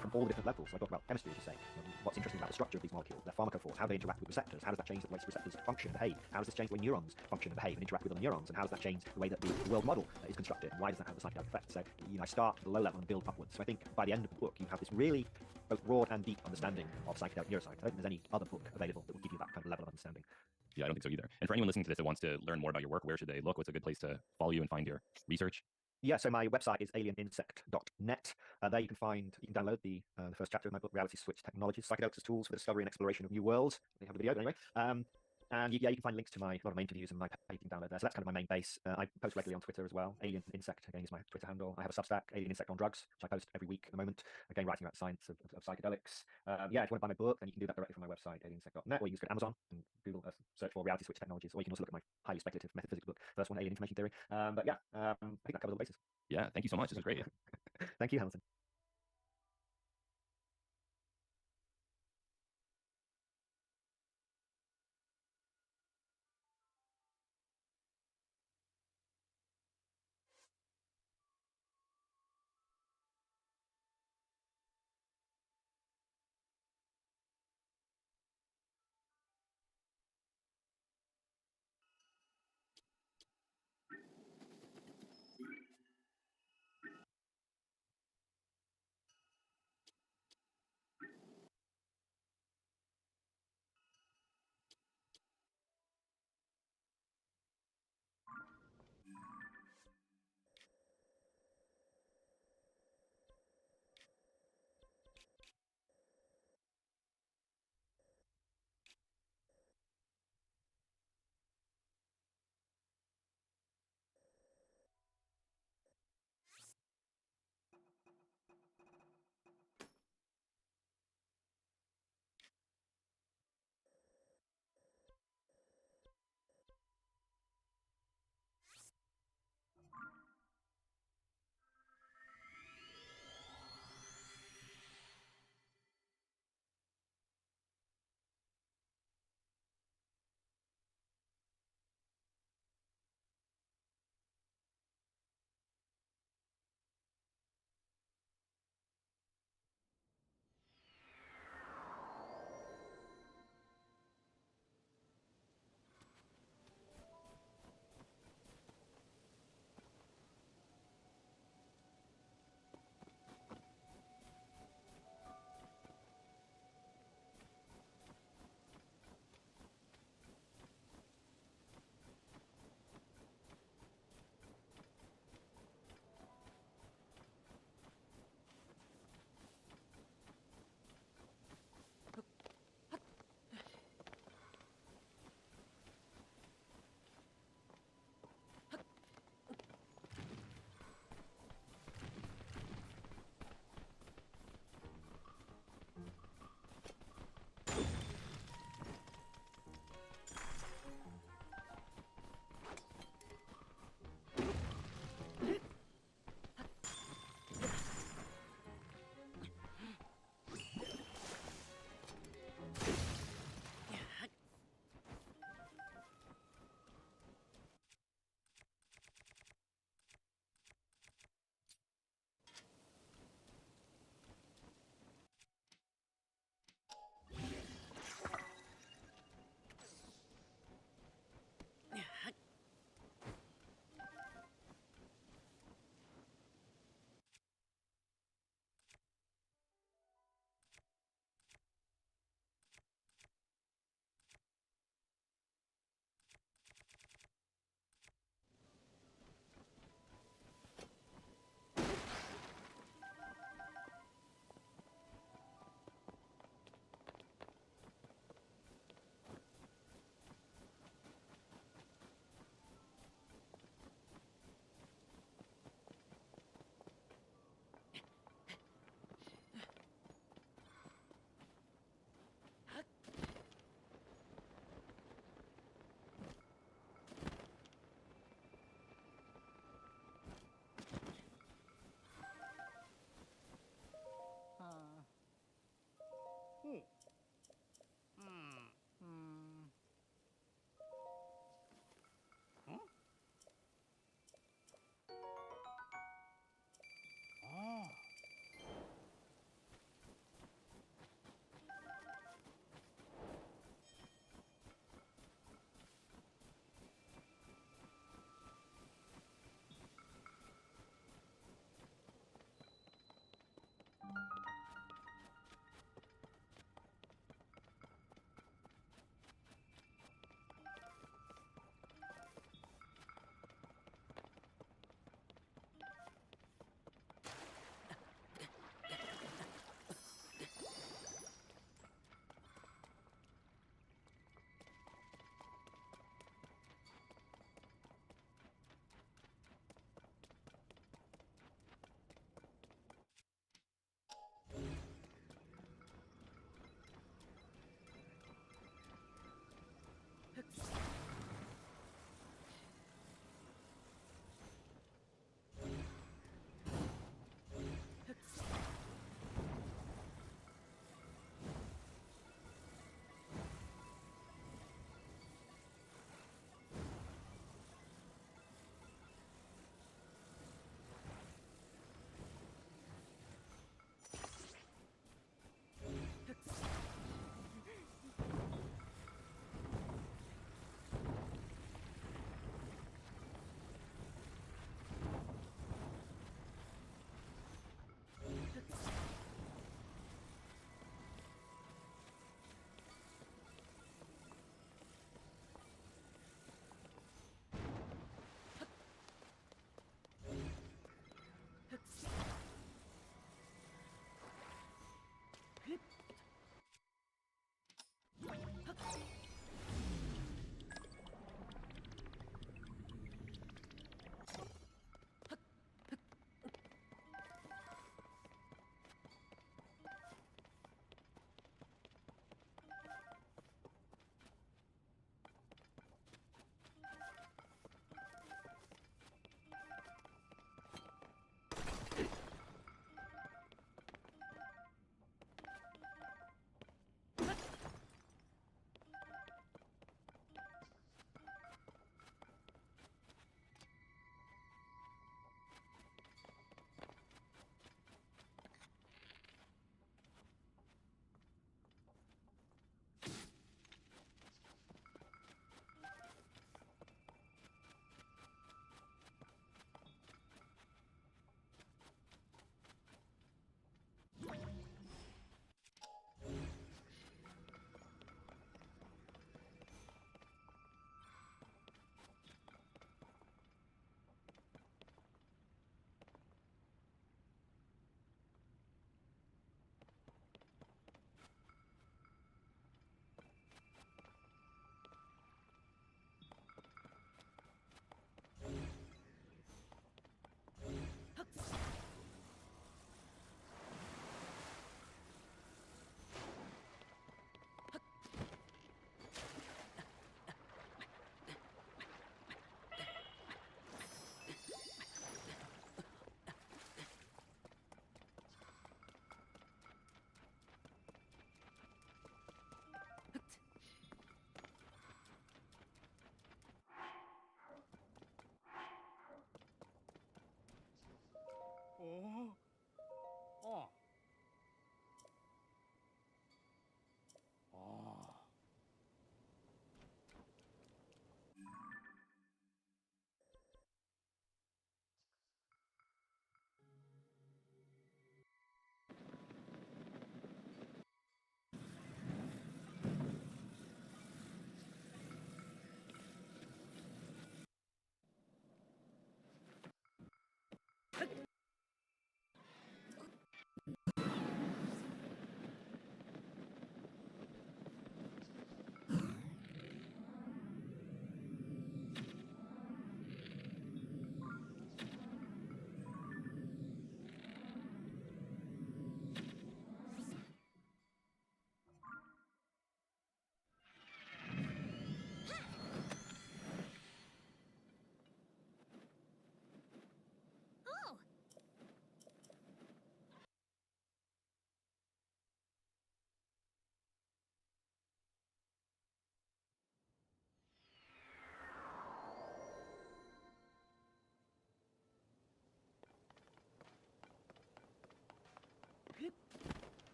from all the different levels. So I talk about chemistry, as you say, what's interesting about the structure of these molecules, their pharmacophores, how they interact with receptors, how does that change the way receptors function and behave, how does this change the way neurons function and behave and interact with other neurons, and how does that change the way that the world model is constructed, and why does that have a psychedelic effect? So I start at the low level and build upwards. So I think by the end of the book, you have this really both broad and deep understanding of psychedelic neuroscience. I don't think there's any other book available that will give you that kind of level of understanding. Yeah, I don't think so either. And for anyone listening to this that wants to learn more about your work, where should they look? What's a good place to follow you and find your research? Yeah, so my website is alieninsect.net. There you can download the first chapter of my book, Reality Switch Technologies, Psychedelics as Tools for the Discovery and Exploration of New Worlds. They have the video, but anyway. And you can find links to a lot of my interviews and my paper you can download there. So that's kind of my main base. I post regularly on Twitter as well. Alien Insect, again, is my Twitter handle. I have a Substack, Alien Insect on Drugs, which I post every week at the moment. Again, writing about the science of psychedelics. If you want to buy my book, then you can do that directly from my website, alieninsect.net, or you can just go to Amazon and Google search for Reality Switch Technologies, or you can also look at my highly speculative metaphysics book, first one, Alien Information Theory. I think that covers all the bases. Yeah, thank you so much. This was great. Thank you, Hamilton. Hmm. Hmm. Hmm. Hmm? Oh.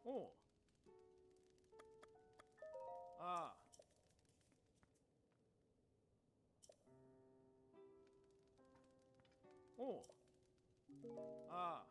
Oh. Ah. Oh. Ah.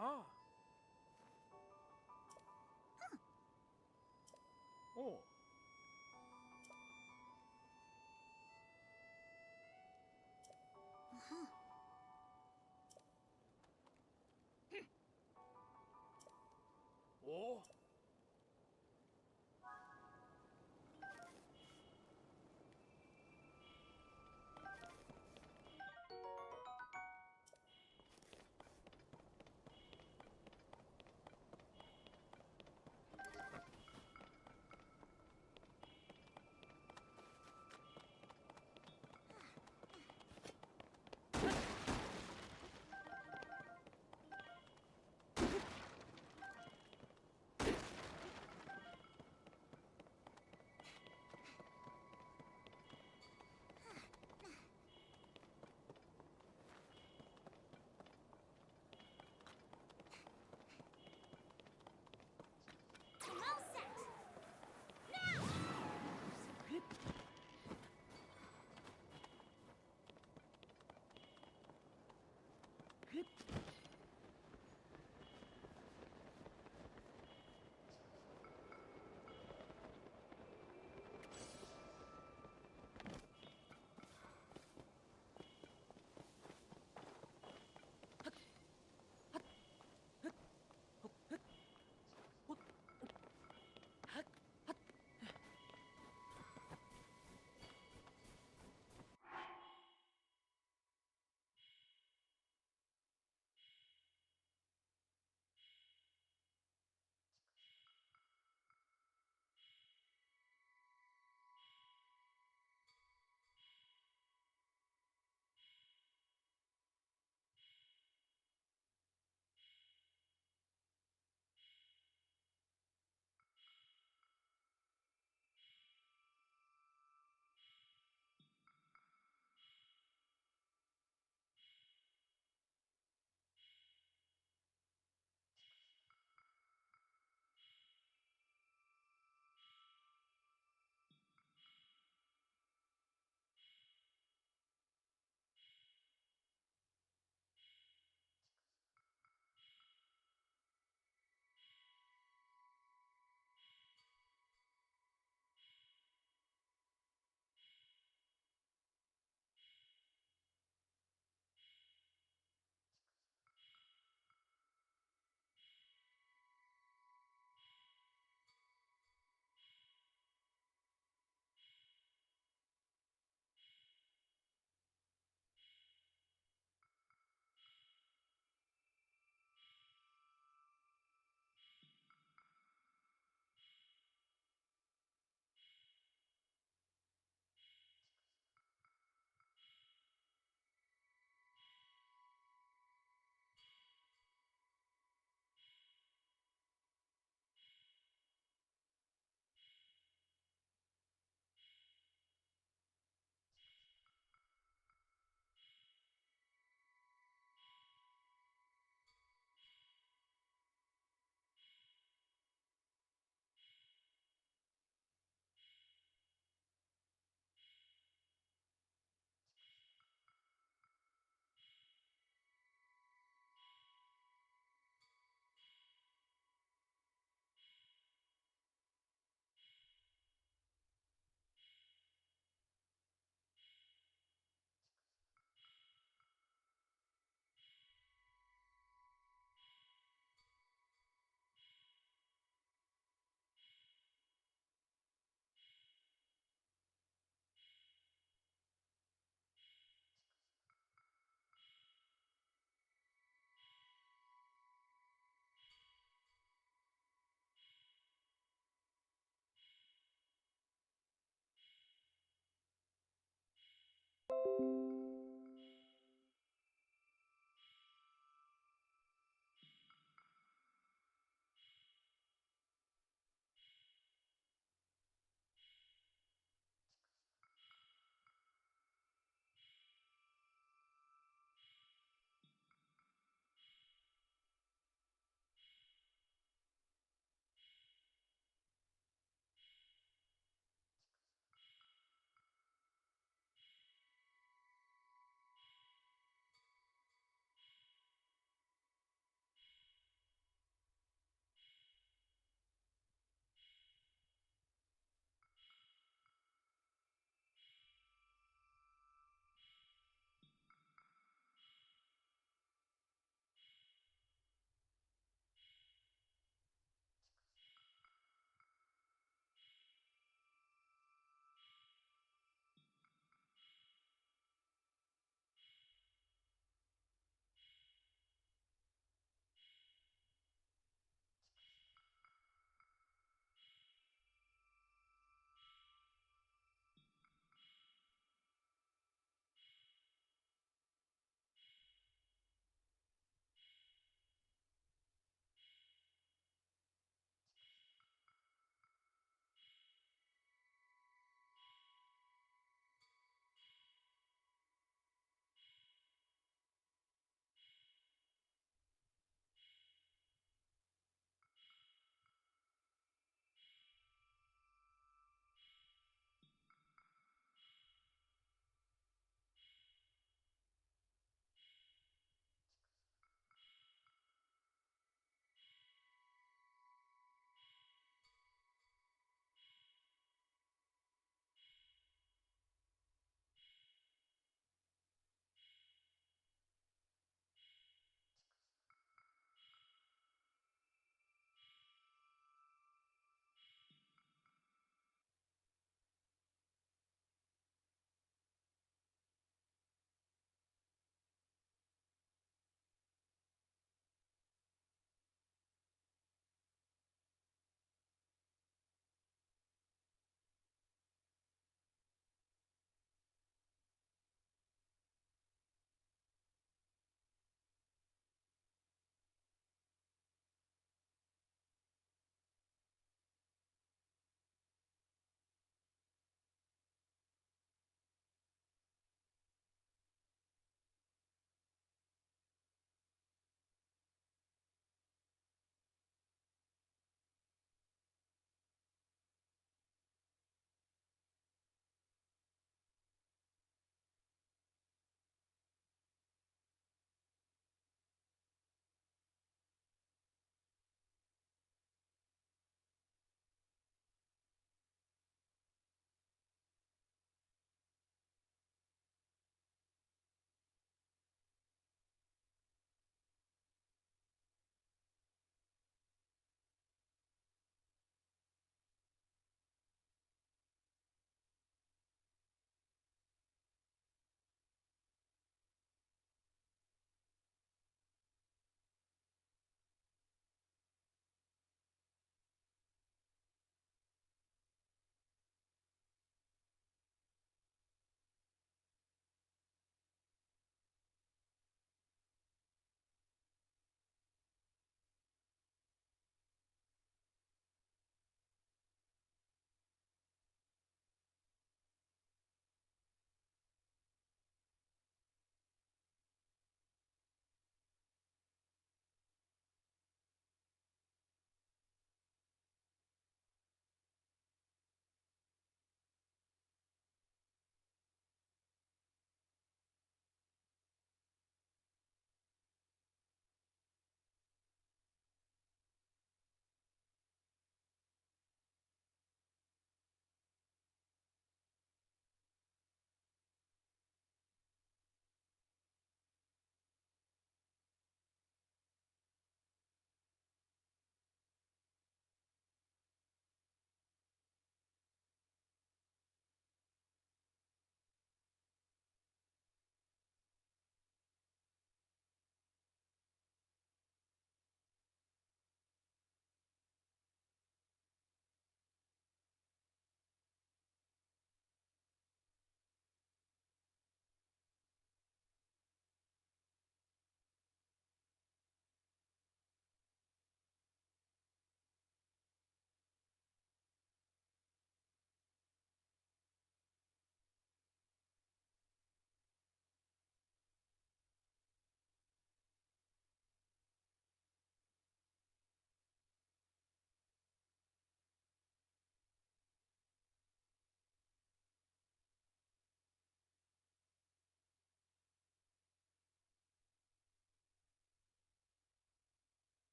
Ah. Oh. Uh-huh. Oh. I'm all set. Now!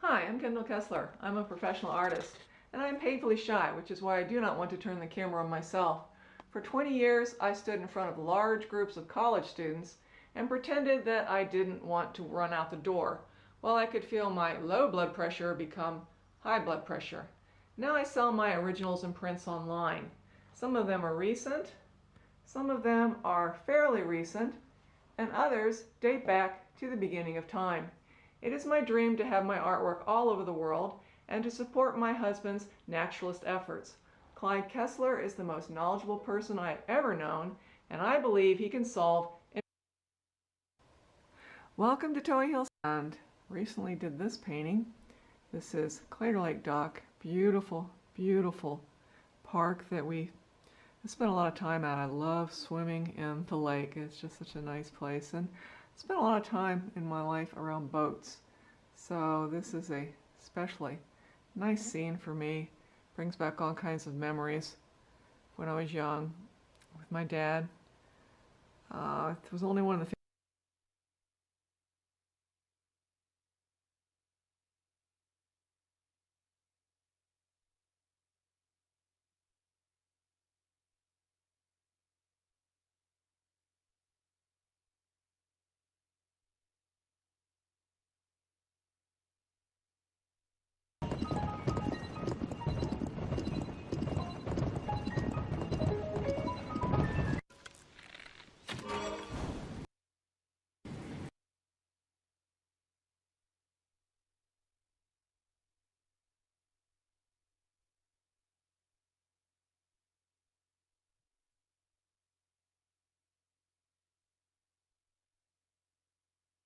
Hi, I'm Kendall Kessler. I'm a professional artist, and I'm painfully shy, which is why I do not want to turn the camera on myself. For 20 years, I stood in front of large groups of college students and pretended that I didn't want to run out the door, while I could feel my low blood pressure become high blood pressure. Now I sell my originals and prints online. Some of them are recent, some of them are fairly recent, and others date back to the beginning of time. It is my dream to have my artwork all over the world and to support my husband's naturalist efforts. Clyde Kessler is the most knowledgeable person I have ever known, and I believe he can solve. Welcome to Toey Hill and recently did this painting. This is Crater Lake Dock. Beautiful, beautiful park that we spent a lot of time at. I love swimming in the lake. It's just such a nice place, and spent a lot of time in my life around boats. So this is a especially nice scene for me. Brings back all kinds of memories when I was young with my dad. It was only one of the